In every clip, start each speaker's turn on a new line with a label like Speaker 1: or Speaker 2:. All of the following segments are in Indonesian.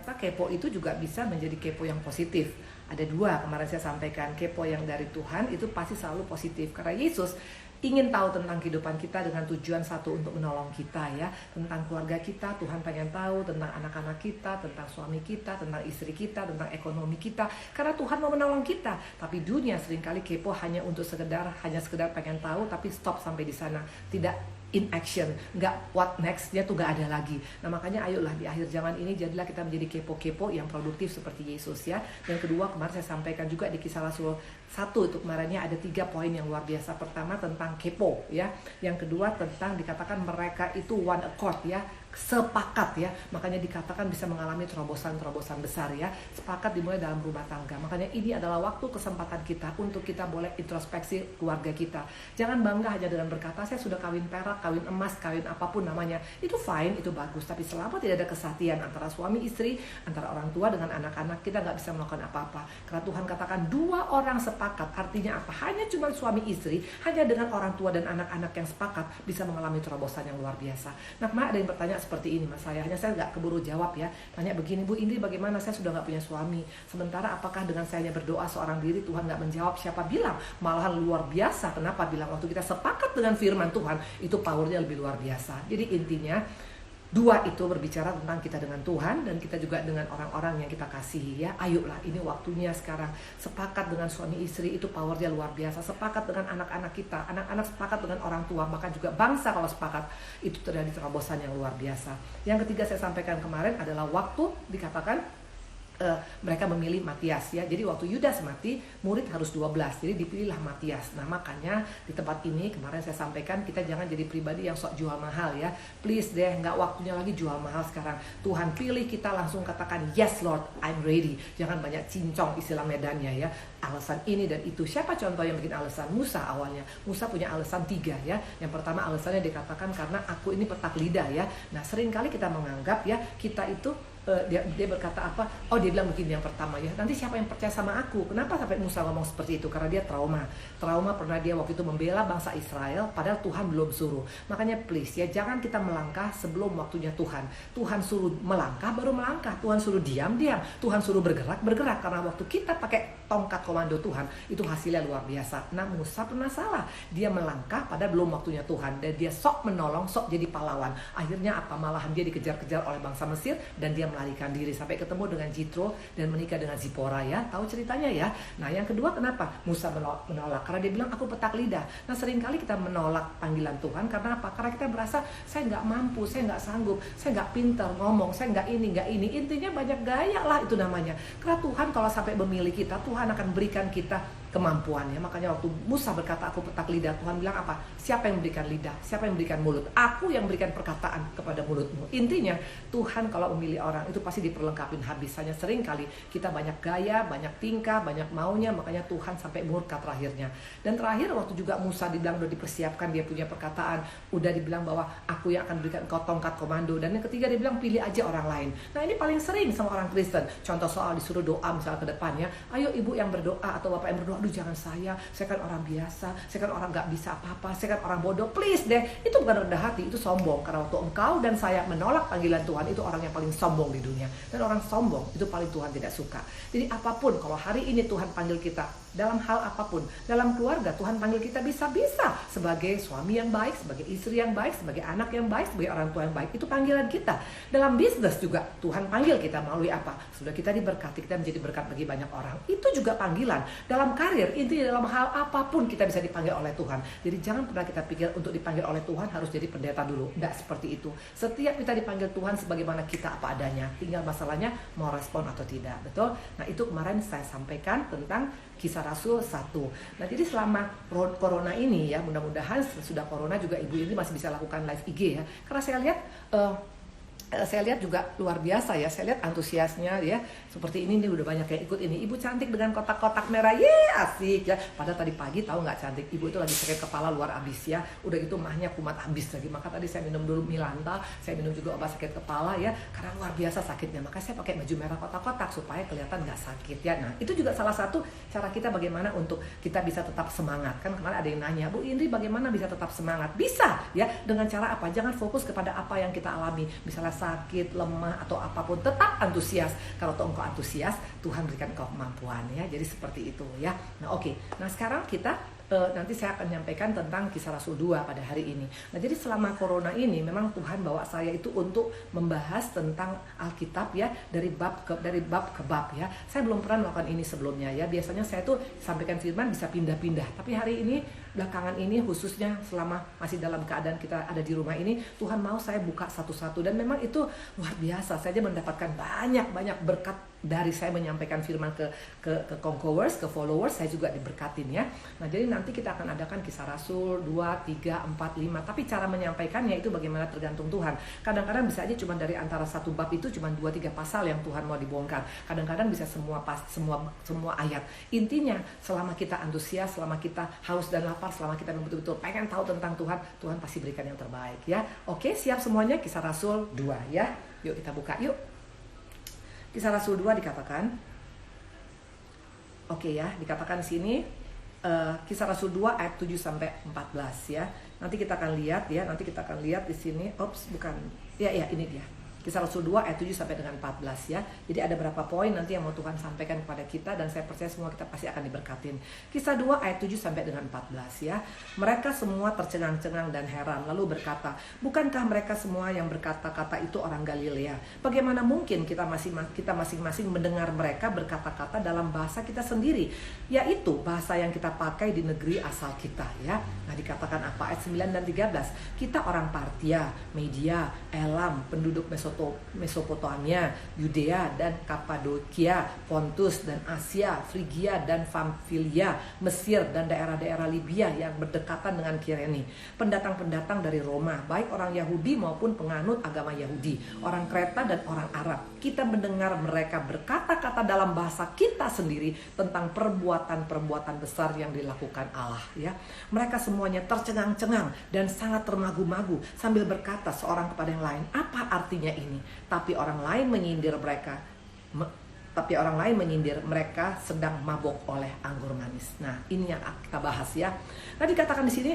Speaker 1: ternyata kepo itu juga bisa menjadi kepo yang positif. Ada dua kemarin saya sampaikan, kepo yang dari Tuhan itu pasti selalu positif. Karena Yesus ingin tahu tentang kehidupan kita dengan tujuan satu, untuk menolong kita ya. Tentang keluarga kita, Tuhan pengen tahu tentang anak-anak kita, tentang suami kita, tentang istri kita, tentang ekonomi kita. Karena Tuhan mau menolong kita. Tapi dunia seringkali kepo hanya untuk hanya sekedar pengen tahu, tapi stop sampai di sana. Tidak in action, nggak what next-nya tuh nggak ada lagi. Nah makanya ayolah di akhir zaman ini jadilah kita menjadi kepo-kepo yang produktif seperti Yesus ya. Dan kedua, kemarin saya sampaikan juga di Kisah Rasul 1 itu kemarinnya ada 3 poin yang luar biasa. Pertama tentang kepo ya, yang kedua tentang dikatakan mereka itu one accord ya, sepakat ya, makanya dikatakan bisa mengalami terobosan-terobosan besar ya. Sepakat dimulai dalam rumah tangga. Makanya ini adalah waktu kesempatan kita untuk kita boleh introspeksi keluarga kita. Jangan bangga hanya dengan berkata saya sudah kawin perak, kawin emas, kawin apapun namanya. Itu fine, itu bagus. Tapi selama tidak ada kesatian antara suami istri, antara orang tua dengan anak-anak, kita nggak bisa melakukan apa-apa. Karena Tuhan katakan 2 orang sepakat, artinya apa? Hanya cuma suami istri, hanya dengan orang tua dan anak-anak yang sepakat bisa mengalami terobosan yang luar biasa. Nah, ada yang bertanya seperti ini mas saya, hanya saya nggak keburu jawab ya. Tanya begini, Bu Indri bagaimana, saya sudah nggak punya suami. Sementara apakah dengan saya hanya berdoa seorang diri Tuhan nggak menjawab? Siapa bilang? Malahan luar biasa. Kenapa? Bilang waktu kita sepakat dengan firman Tuhan itu powernya lebih luar biasa. Jadi intinya 2 itu berbicara tentang kita dengan Tuhan dan kita juga dengan orang-orang yang kita kasihi ya. Ayolah, ini waktunya sekarang. Sepakat dengan suami istri itu powernya luar biasa. Sepakat dengan anak-anak kita, anak-anak sepakat dengan orang tua, bahkan juga bangsa kalau sepakat, itu terjadi terobosan yang luar biasa. Yang ketiga saya sampaikan kemarin adalah waktu dikatakan mereka memilih Matias ya. Jadi waktu Yudas mati, murid harus 12. Jadi dipilihlah Matias. Nah, makanya di tempat ini kemarin saya sampaikan kita jangan jadi pribadi yang sok jual mahal ya. Please deh, nggak waktunya lagi jual mahal sekarang. Tuhan pilih kita langsung katakan yes Lord, I'm ready. Jangan banyak cincong istilah medannya ya. Alasan ini dan itu. Siapa contoh yang bikin alasan? Musa awalnya. Musa punya alasan 3 ya. Yang pertama alasannya dikatakan karena aku ini petak lidah ya. Nah, seringkali kita menganggap ya kita itu dia berkata apa? Oh, dia bilang begini yang pertama ya. Nanti siapa yang percaya sama aku? Kenapa sampai Musa ngomong seperti itu? Karena dia trauma. Trauma pernah dia waktu itu membela bangsa Israel padahal Tuhan belum suruh. Makanya please ya, jangan kita melangkah sebelum waktunya Tuhan. Tuhan suruh melangkah baru melangkah. Tuhan suruh diam. Tuhan suruh bergerak. Karena waktu kita pakai tongkat komando Tuhan, itu hasilnya luar biasa. Nah, Musa pernah salah. Dia melangkah pada belum waktunya Tuhan dan dia sok menolong, sok jadi pahlawan. Akhirnya apa? Malahan dia dikejar-kejar oleh bangsa Mesir dan dia melarikan diri sampai ketemu dengan Jitro dan menikah dengan Zipora ya. Tahu ceritanya ya. Nah, yang kedua kenapa Musa menolak? Karena dia bilang aku petak lidah. Nah, seringkali kita menolak panggilan Tuhan karena apa? Karena kita berasa saya nggak mampu, saya nggak sanggup, saya nggak pintar ngomong, saya nggak ini. Intinya banyak gaya lah itu namanya. Karena Tuhan kalau sampai memilih kita, Tuhan akan berikan kita kemampuannya. Makanya waktu Musa berkata aku petak lidah, Tuhan bilang apa? Siapa yang memberikan lidah? Siapa yang memberikan mulut? Aku yang memberikan perkataan kepada mulutmu. Intinya Tuhan kalau memilih orang itu pasti diperlengkapin habis. Hanya sering kali kita banyak gaya, banyak tingkah, banyak maunya, makanya Tuhan sampai murka terakhirnya. Dan terakhir waktu juga Musa dibilang udah dipersiapkan, dia punya perkataan, udah dibilang bahwa aku yang akan berikan kau tongkat komando. Dan yang ketiga dia bilang pilih aja orang lain. Nah, ini paling sering sama orang Kristen. Contoh soal disuruh doa misalnya ke depannya, ayo ibu yang berdoa atau bapak yang berdoa, aduh jangan saya kan orang biasa, saya kan orang gak bisa apa-apa, saya kan orang bodoh. Please deh, itu bukan rendah hati, itu sombong. Karena waktu engkau dan saya menolak panggilan Tuhan, itu orang yang paling sombong di dunia. Dan orang sombong itu paling Tuhan tidak suka. Jadi apapun, kalau hari ini Tuhan panggil kita dalam hal apapun, dalam keluarga Tuhan panggil kita bisa-bisa sebagai suami yang baik, sebagai istri yang baik, sebagai anak yang baik, sebagai orang tua yang baik, itu panggilan kita. Dalam bisnis juga Tuhan panggil kita melalui apa? Sudah kita diberkati, kita menjadi berkat bagi banyak orang, itu juga panggilan. Dalam karir, intinya dalam hal apapun kita bisa dipanggil oleh Tuhan. Jadi jangan pernah kita pikir untuk dipanggil oleh Tuhan harus jadi pendeta dulu. Tidak seperti itu. Setiap kita dipanggil Tuhan sebagaimana kita apa adanya, tinggal masalahnya mau respon atau tidak. Betul? Nah, itu kemarin saya sampaikan tentang Kisah Rasul 1. Nah, jadi selama corona ini ya, mudah-mudahan sudah corona juga ibu ini masih bisa lakukan live IG ya. Karena saya lihat juga luar biasa ya. Saya lihat antusiasnya ya. Seperti ini nih udah banyak yang ikut ini. Ibu cantik dengan kotak-kotak merah. Asik ya. Padahal tadi pagi tahu nggak cantik. Ibu itu lagi sakit kepala luar abis ya. Udah gitu mahnya kumat habis lagi. Maka tadi saya minum dulu Milanta. Saya minum juga obat sakit kepala ya. Karena luar biasa sakitnya. Maka saya pakai baju merah kotak-kotak supaya kelihatan nggak sakit ya. Nah, itu juga salah satu cara kita bagaimana untuk kita bisa tetap semangat. Kan kemarin ada yang nanya, Bu Indri bagaimana bisa tetap semangat? Bisa ya. Dengan cara apa? Jangan fokus kepada apa yang kita alami. Misalnya sakit, lemah atau apapun, tetap antusias. Kalau engkau antusias, Tuhan berikan engkau kemampuan ya. Jadi seperti itu ya. Nah oke. Nah sekarang kita nanti saya akan menyampaikan tentang Kisah Rasul 2 pada hari ini. Nah jadi selama corona ini memang Tuhan bawa saya itu untuk membahas tentang Alkitab ya, dari bab ke bab ya. Saya belum pernah melakukan ini sebelumnya ya. Biasanya saya tuh sampaikan firman bisa pindah-pindah. Tapi hari ini belakangan ini khususnya selama masih dalam keadaan kita ada di rumah ini, Tuhan mau saya buka satu-satu, dan memang itu luar biasa. Saya mendapatkan banyak berkat dari saya menyampaikan firman ke conquerors, ke followers, saya juga diberkatin ya. Nah jadi nanti kita akan adakan Kisah Rasul 2, 3, 4, 5. Tapi cara menyampaikannya itu bagaimana tergantung Tuhan. Kadang-kadang bisa aja cuma dari antara satu bab itu cuma 2, 3 pasal yang Tuhan mau dibongkar. Kadang-kadang bisa semua ayat. Intinya selama kita antusias, selama kita haus dan lapar, selama kita betul-betul pengen tahu tentang Tuhan, Tuhan pasti berikan yang terbaik ya. Oke, siap semuanya? Kisah Rasul 2 ya. Yuk kita buka yuk. Kisah Rasul 2 dikatakan, oke ya, dikatakan di sini Kisah Rasul 2 ayat 7 sampai 14 ya. Nanti kita akan lihat ya, di sini. Bukan. Ya ini dia. Kisah Rasul 2 ayat 7 sampai dengan 14 ya. Jadi ada berapa poin nanti yang mau Tuhan sampaikan kepada kita, dan saya percaya semua kita pasti akan diberkatin. Kisah 2 ayat 7 sampai dengan 14 ya. Mereka semua tercengang-cengang dan heran lalu berkata, bukankah mereka semua yang berkata-kata itu orang Galilea? Bagaimana mungkin kita masing-masing mendengar mereka berkata-kata dalam bahasa kita sendiri, yaitu bahasa yang kita pakai di negeri asal kita ya. Nah dikatakan apa? Ayat 9 dan 13. Kita orang Partia, Media, Elam, penduduk Mesopotamia, Yudea dan Kapadokia, Pontus dan Asia, Frigia dan Pamfilia, Mesir dan daerah-daerah Libya yang berdekatan dengan Kirene. Pendatang-pendatang dari Roma, baik orang Yahudi maupun penganut agama Yahudi, orang Kreta dan orang Arab. Kita mendengar mereka berkata-kata dalam bahasa kita sendiri tentang perbuatan-perbuatan besar yang dilakukan Allah ya. Mereka semuanya tercengang-cengang dan sangat termagu-magu sambil berkata seorang kepada yang lain, apa artinya ini? Tapi orang lain menyindir mereka sedang mabok oleh anggur manis. Nah, ini yang kita bahas ya. Nah, dikatakan di sini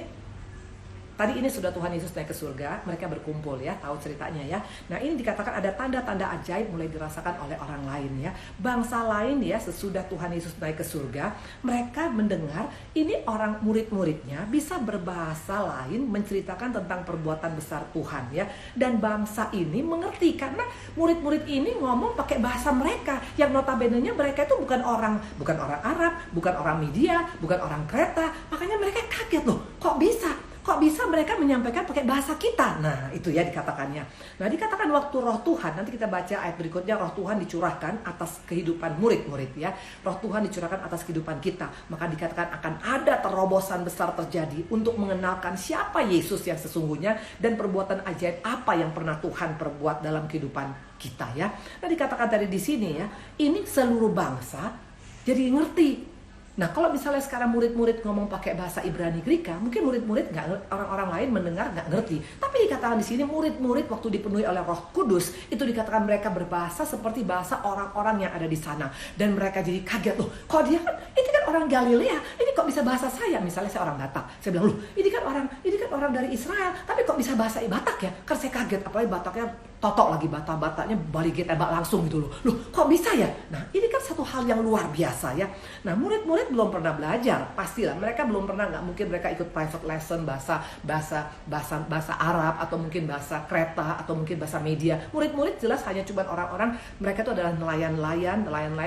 Speaker 1: tadi ini sudah Tuhan Yesus naik ke surga, mereka berkumpul ya, tahu ceritanya ya. Nah ini dikatakan ada tanda-tanda ajaib mulai dirasakan oleh orang lain ya. Bangsa lain ya, sesudah Tuhan Yesus naik ke surga, mereka mendengar ini orang murid-muridnya bisa berbahasa lain menceritakan tentang perbuatan besar Tuhan ya. Dan bangsa ini mengerti karena murid-murid ini ngomong pakai bahasa mereka, yang notabene-nya mereka itu bukan orang Arab, bukan orang Media, bukan orang Kreta. Makanya mereka kaget loh, kok bisa mereka menyampaikan pakai bahasa kita. Nah itu ya dikatakannya. Nah dikatakan waktu roh Tuhan, nanti kita baca ayat berikutnya, roh Tuhan dicurahkan atas kehidupan murid-murid ya. Roh Tuhan dicurahkan atas kehidupan kita, maka dikatakan akan ada terobosan besar terjadi untuk mengenalkan siapa Yesus yang sesungguhnya dan perbuatan ajaib apa yang pernah Tuhan perbuat dalam kehidupan kita ya. Nah dikatakan tadi di sini ya, ini seluruh bangsa jadi ngerti. Nah kalau misalnya sekarang murid-murid ngomong pakai bahasa Ibrani Greka, mungkin murid-murid orang-orang lain mendengar nggak ngerti. Tapi dikatakan di sini murid-murid waktu dipenuhi oleh Roh Kudus, itu dikatakan mereka berbahasa seperti bahasa orang-orang yang ada di sana. Dan mereka jadi kaget, loh kok dia kan, ini kan orang Galilea, ini kok bisa bahasa saya? Misalnya saya orang Batak, saya bilang, loh ini kan orang dari Israel, tapi kok bisa bahasa Batak ya? Kan saya kaget, apalagi Bataknya totok lagi, Bataknya balik tembak langsung gitu loh. Loh kok bisa ya? Nah ini kan satu hal yang luar biasa ya. Nah murid-murid belum pernah belajar, pastilah mereka belum pernah, nggak mungkin mereka ikut private lesson bahasa Arab atau mungkin bahasa Kreta atau mungkin bahasa Media. Murid-murid jelas hanya cuma orang-orang, mereka itu adalah nelayan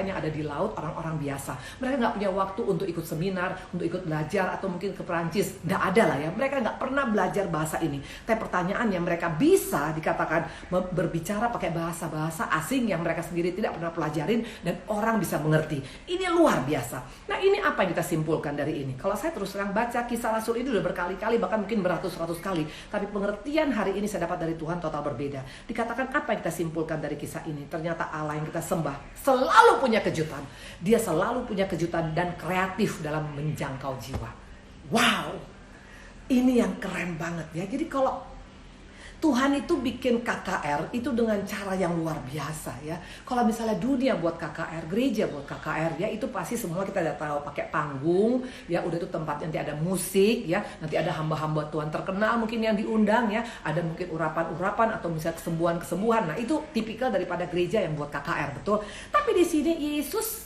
Speaker 1: yang ada di laut, orang-orang biasa. Mereka nggak punya waktu untuk ikut seminar, untuk ikut belajar atau mungkin ke Perancis, nggak ada lah ya. Mereka nggak pernah belajar bahasa ini. Tapi pertanyaannya, mereka bisa dikatakan berbicara pakai bahasa-bahasa asing yang mereka sendiri tidak pernah pelajarin dan orang bisa mengerti. Ini luar biasa. Nah ini apa yang kita simpulkan dari ini? Kalau saya terus terang baca Kisah Rasul ini udah berkali-kali, bahkan mungkin beratus-ratus kali, tapi pengertian hari ini saya dapat dari Tuhan total berbeda. Dikatakan apa yang kita simpulkan dari kisah ini? Ternyata Allah yang kita sembah selalu punya kejutan. Dia selalu punya kejutan dan kreatif dalam menjangkau jiwa. Wow, ini yang keren banget ya. Jadi kalau Tuhan itu bikin KKR itu dengan cara yang luar biasa ya. Kalau misalnya dunia buat KKR, gereja buat KKR ya, itu pasti semua kita udah tahu, pakai panggung ya, udah itu tempat nanti ada musik ya, nanti ada hamba-hamba Tuhan terkenal mungkin yang diundang ya, ada mungkin urapan-urapan atau misalnya kesembuhan-kesembuhan. Nah, itu tipikal daripada gereja yang buat KKR, betul. Tapi di sini Yesus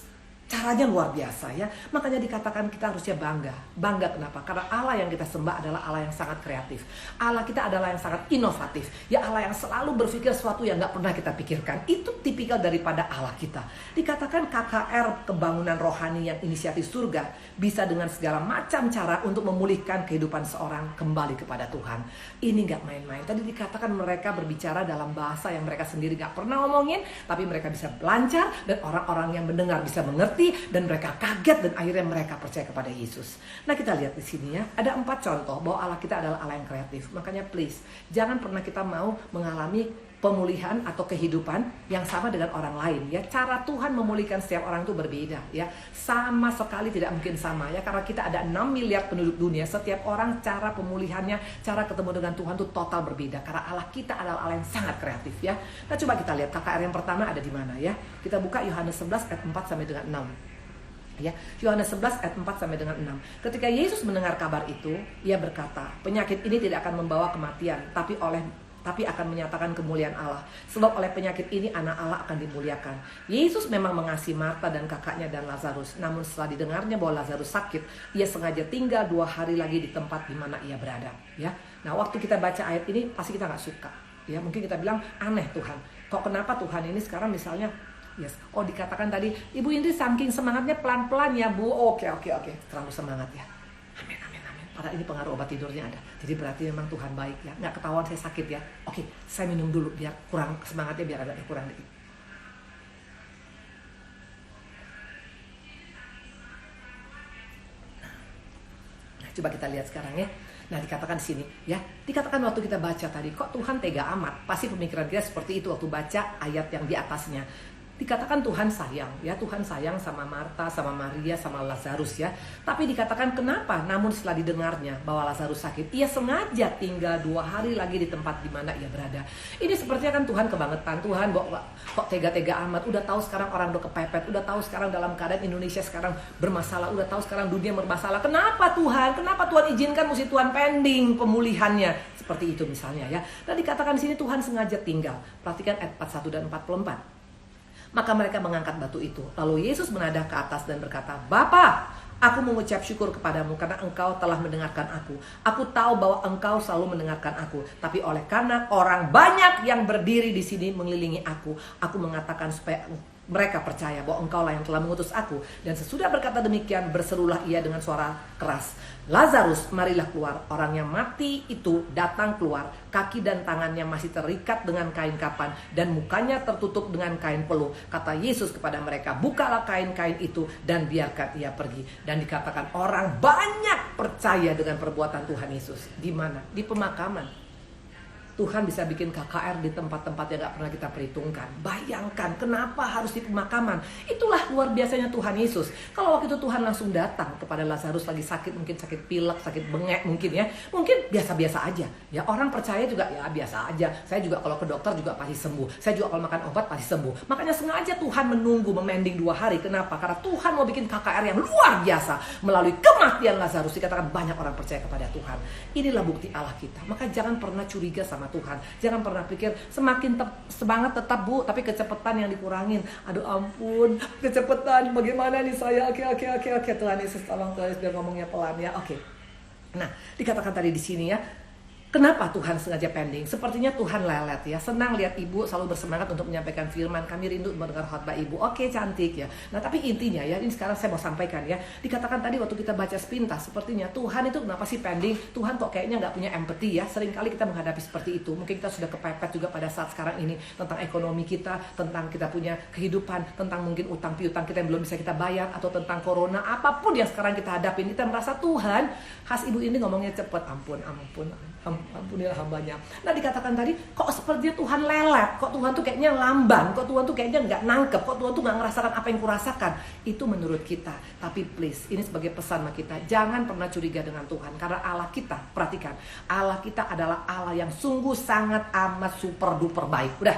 Speaker 1: caranya luar biasa ya. Makanya dikatakan kita harusnya bangga. Bangga kenapa? Karena Allah yang kita sembah adalah Allah yang sangat kreatif. Allah kita adalah yang sangat inovatif. Ya, Allah yang selalu berpikir sesuatu yang gak pernah kita pikirkan. Itu tipikal daripada Allah kita. Dikatakan KKR, kebangunan rohani yang inisiatif surga, bisa dengan segala macam cara untuk memulihkan kehidupan seorang kembali kepada Tuhan. Ini gak main-main. Tadi dikatakan mereka berbicara dalam bahasa yang mereka sendiri gak pernah ngomongin, tapi mereka bisa lancar dan orang-orang yang mendengar bisa mengerti, dan mereka kaget dan akhirnya mereka percaya kepada Yesus. Nah, kita lihat di sini ya, ada 4 contoh bahwa Allah kita adalah Allah yang kreatif. Makanya please, jangan pernah kita mau mengalami pemulihan atau kehidupan yang sama dengan orang lain ya. Cara Tuhan memulihkan setiap orang itu berbeda ya. Sama sekali tidak mungkin sama ya, karena kita ada 6 miliar penduduk dunia. Setiap orang cara pemulihannya, cara ketemu dengan Tuhan itu total berbeda, karena Allah kita adalah Allah yang sangat kreatif ya. Nah, coba kita lihat KKR yang pertama ada di mana ya. Kita buka Yohanes 11 ayat 4 sampai dengan 6. Ya, Yohanes 11 ayat 4 sampai dengan 6. Ketika Yesus mendengar kabar itu, ia berkata, penyakit ini tidak akan membawa kematian, tapi akan menyatakan kemuliaan Allah. Sebab oleh penyakit ini anak Allah akan dimuliakan. Yesus memang mengasihi Marta dan kakaknya dan Lazarus. Namun setelah didengarnya bahwa Lazarus sakit, ia sengaja tinggal 2 hari lagi di tempat di mana ia berada. Ya, nah waktu kita baca ayat ini pasti kita nggak suka. Ya, mungkin kita bilang aneh Tuhan. Kok kenapa Tuhan ini sekarang misalnya oh dikatakan tadi, Ibu Indri saking semangatnya pelan-pelan ya Bu. Oke, terlalu semangat ya. Amin. Padahal ini pengaruh obat tidurnya ada. Jadi berarti memang Tuhan baik ya. Nggak ketahuan saya sakit ya. Oke, saya minum dulu biar kurang semangatnya, biar agak kurang dikit. Nah, coba kita lihat sekarang ya. Nah, dikatakan di sini ya. Dikatakan waktu kita baca tadi, kok Tuhan tega amat? Pasti pemikiran kita seperti itu waktu baca ayat yang di atasnya. Dikatakan Tuhan sayang, ya Tuhan sayang sama Marta, sama Maria, sama Lazarus ya. Tapi dikatakan kenapa? Namun setelah didengarnya bahwa Lazarus sakit, ia sengaja tinggal 2 hari lagi di tempat di mana ia berada. Ini sepertinya kan Tuhan kebangetan. Tuhan kok tega-tega amat. Udah tahu sekarang orang udah kepepet, udah tahu sekarang dalam keadaan Indonesia sekarang bermasalah, udah tahu sekarang dunia bermasalah. Kenapa Tuhan? Kenapa Tuhan izinkan mesti Tuhan pending pemulihannya? Seperti itu misalnya ya. Dan dikatakan di sini Tuhan sengaja tinggal. Perhatikan ayat 41 dan 44. Maka mereka mengangkat batu itu. Lalu Yesus menadah ke atas dan berkata, Bapa, aku mengucap syukur kepadamu karena engkau telah mendengarkan aku. Aku tahu bahwa engkau selalu mendengarkan aku. Tapi oleh karena orang banyak yang berdiri di sini mengelilingi aku mengatakan supaya mereka percaya bahwa engkau lah yang telah mengutus aku. Dan sesudah berkata demikian, berserulah ia dengan suara keras, Lazarus, marilah keluar. Orang yang mati itu datang keluar. Kaki dan tangannya masih terikat dengan kain kapan dan mukanya tertutup dengan kain peluh. Kata Yesus kepada mereka, bukalah kain-kain itu dan biarkan ia pergi. Dan dikatakan orang banyak percaya dengan perbuatan Tuhan Yesus. Di mana? Di pemakaman. Tuhan bisa bikin KKR di tempat-tempat yang gak pernah kita perhitungkan. Bayangkan kenapa harus di pemakaman. Itulah luar biasanya Tuhan Yesus. Kalau waktu itu Tuhan langsung datang kepada Lazarus lagi sakit, mungkin sakit pilek, sakit bengek mungkin ya. Mungkin biasa-biasa aja. Ya, orang percaya juga ya biasa aja. Saya juga kalau ke dokter juga pasti sembuh. Saya juga kalau makan obat pasti sembuh. Makanya sengaja Tuhan menunggu, memending 2 hari. Kenapa? Karena Tuhan mau bikin KKR yang luar biasa. Melalui kematian Lazarus dikatakan banyak orang percaya kepada Tuhan. Inilah bukti Allah kita. Maka jangan pernah curiga sama Tuhan. Jangan pernah pikir semakin semangat tetap Bu, tapi kecepatan yang dikurangin. Aduh ampun, kecepatan bagaimana nih saya? Oke, Tuhan Yesus tolong biar ngomongnya pelan ya. Oke. Nah, dikatakan tadi di sini ya, kenapa Tuhan sengaja pending? Sepertinya Tuhan lelet ya. Senang lihat Ibu selalu bersemangat untuk menyampaikan firman. Kami rindu mendengar khotbah Ibu. Oke, cantik ya. Nah, tapi intinya ya, ini sekarang saya mau sampaikan ya. Dikatakan tadi waktu kita baca sepintas, sepertinya Tuhan itu kenapa sih pending? Tuhan kok kayaknya nggak punya empati ya. Seringkali kita menghadapi seperti itu. Mungkin kita sudah kepepet juga pada saat sekarang ini. Tentang ekonomi kita, tentang kita punya kehidupan, tentang mungkin utang piutang kita yang belum bisa kita bayar, atau tentang corona. Apapun yang sekarang kita hadapin, kita merasa Tuhan, khas Ibu ini ngomongnya cepet. Ampun. ampunilah hambanya. Nah dikatakan tadi, kok sepertinya Tuhan lelet, kok Tuhan tuh kayaknya lamban, kok Tuhan tuh kayaknya nggak nangkep, kok Tuhan tuh nggak ngerasakan apa yang kurasakan. Itu menurut kita. Tapi please, ini sebagai pesan sama kita, jangan pernah curiga dengan Tuhan. Karena Allah kita, perhatikan, Allah kita adalah Allah yang sungguh sangat amat super duper baik. Udah,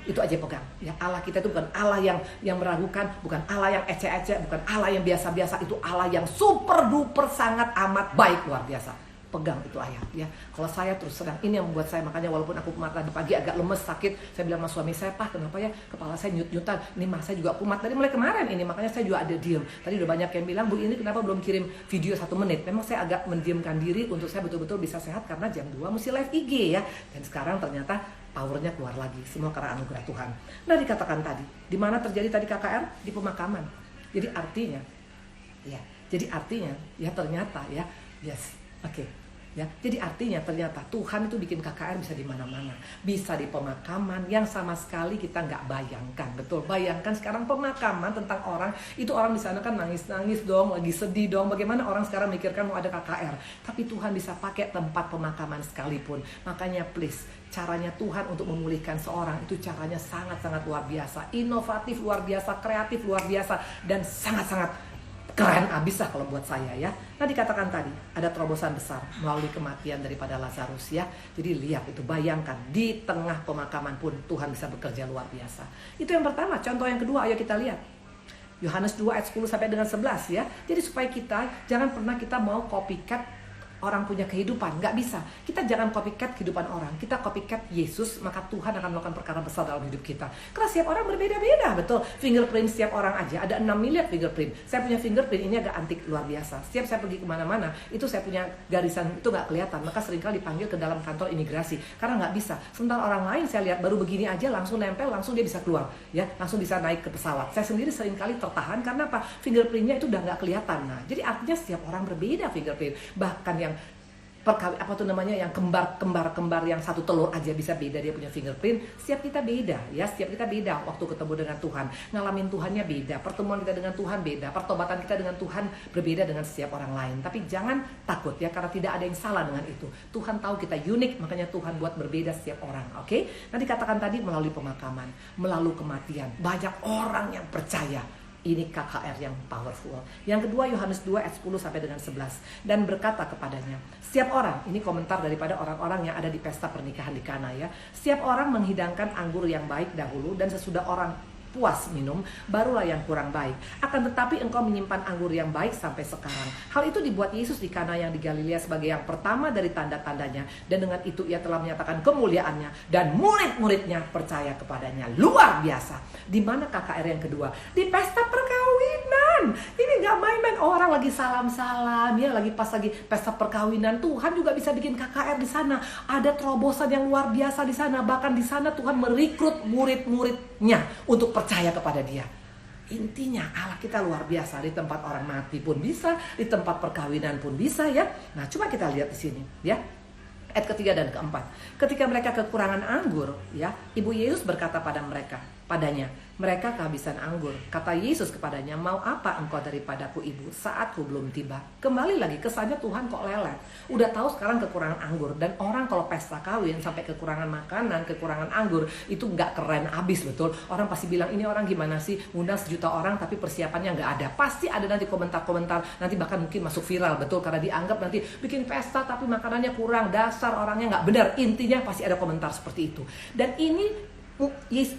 Speaker 1: itu aja pegang ya. Allah kita itu bukan Allah yang meragukan, bukan Allah yang ecek-ecek, bukan Allah yang biasa-biasa. Itu Allah yang super duper sangat amat baik, luar biasa. Pegang itu ayat ya. Kalau saya terus terang, ini yang membuat saya, makanya walaupun aku kumat tadi pagi agak lemes, sakit, saya bilang sama suami saya, "Pak, kenapa ya kepala saya nyut-nyutan? Ini mas saya juga kumat dari mulai kemarin ini, makanya saya juga ada diem." Tadi udah banyak yang bilang, "Bu, ini kenapa belum kirim video 1 menit?" Memang saya agak mendiamkan diri untuk saya betul-betul bisa sehat, karena jam 2 mesti live IG ya. Dan sekarang ternyata powernya keluar lagi, semua karena anugerah Tuhan. Nah dikatakan tadi, di mana terjadi tadi KKR? Di pemakaman. Jadi artinya ya ternyata ya, yes, oke. Ya, jadi artinya ternyata Tuhan itu bikin KKR bisa di mana-mana, bisa di pemakaman yang sama sekali kita nggak bayangkan. Betul, bayangkan sekarang pemakaman tentang orang itu, orang di sana kan nangis-nangis dong, lagi sedih dong. Bagaimana orang sekarang mikirkan mau ada KKR, tapi Tuhan bisa pakai tempat pemakaman sekalipun. Makanya please, caranya Tuhan untuk memulihkan seorang itu caranya sangat-sangat luar biasa, inovatif luar biasa, kreatif luar biasa, dan sangat-sangat keren abis lah kalau buat saya ya. Nah dikatakan tadi ada terobosan besar melalui kematian daripada Lazarus ya. Jadi lihat itu, bayangkan di tengah pemakaman pun Tuhan bisa bekerja luar biasa. Itu yang pertama. Contoh yang kedua, ayo kita lihat Yohanes 2 ayat 10 sampai dengan 11 ya. Jadi supaya kita jangan pernah kita mau copycat orang punya kehidupan, nggak bisa. Kita jangan copycat kehidupan orang, kita copycat Yesus, maka Tuhan akan melakukan perkara besar dalam hidup kita. Karena setiap orang berbeda-beda, betul. Fingerprint setiap orang aja, ada 6 miliar fingerprint. Saya punya fingerprint, ini agak antik luar biasa. Setiap saya pergi kemana-mana, itu saya punya garisan, itu nggak kelihatan. Maka seringkali dipanggil ke dalam kantor imigrasi, karena nggak bisa. Sementara orang lain saya lihat baru begini aja, langsung nempel, langsung dia bisa keluar. Ya, langsung bisa naik ke pesawat. Saya sendiri seringkali tertahan, karena apa? Fingerprintnya itu udah nggak kelihatan. Nah, jadi artinya setiap orang berbeda fingerprint. Bahkan yang yang kembar yang satu telur aja bisa beda dia punya fingerprint. Setiap kita beda ya, setiap kita beda waktu ketemu dengan Tuhan, ngalamin Tuhannya beda, pertemuan kita dengan Tuhan beda, pertobatan kita dengan Tuhan berbeda dengan setiap orang lain. Tapi jangan takut ya, karena tidak ada yang salah dengan itu. Tuhan tahu kita unik, makanya Tuhan buat berbeda setiap orang. Oke? Nah dikatakan tadi melalui pemakaman, melalui kematian, banyak orang yang percaya. Ini KKR yang powerful. Yang kedua, Yohanes 2 ayat 10 sampai dengan 11. Dan berkata kepadanya, setiap orang, ini komentar daripada orang-orang yang ada di pesta pernikahan di Kana ya. Setiap orang menghidangkan anggur yang baik dahulu, dan sesudah orang puas minum, barulah yang kurang baik. Akan tetapi engkau menyimpan anggur yang baik sampai sekarang. Hal itu dibuat Yesus di Kana yang di Galilea sebagai yang pertama dari tanda-tandanya. Dan dengan itu ia telah menyatakan kemuliaannya, dan murid-muridnya percaya kepadanya. Luar biasa. Di mana KKR yang kedua? Di pesta perkawinan. Ini gak main-main, orang lagi salam-salam ya, lagi pesta perkawinan. Tuhan juga bisa bikin KKR di sana. Ada terobosan yang luar biasa di sana. Bahkan di sana Tuhan merekrut murid-muridnya untuk percaya kepada dia. Intinya Allah kita luar biasa. Di tempat orang mati pun bisa, di tempat perkawinan pun bisa ya. Nah coba kita lihat di sini ya. Ayat ketiga dan keempat. Ketika mereka kekurangan anggur ya, Ibu Yesus berkata padanya, mereka kehabisan anggur. Kata Yesus kepadanya, mau apa engkau daripadaku ibu, saatku belum tiba. Kembali lagi kesannya Tuhan kok lelet. Udah tahu sekarang kekurangan anggur. Dan orang kalau pesta kawin sampai kekurangan makanan, kekurangan anggur, itu nggak keren abis, betul. Orang pasti bilang, ini orang gimana sih ngundang 1 juta orang tapi persiapannya nggak ada. Pasti ada nanti komentar-komentar, nanti bahkan mungkin masuk viral, betul. Karena dianggap nanti bikin pesta tapi makanannya kurang, dasar orangnya nggak benar. Intinya pasti ada komentar seperti itu. Dan ini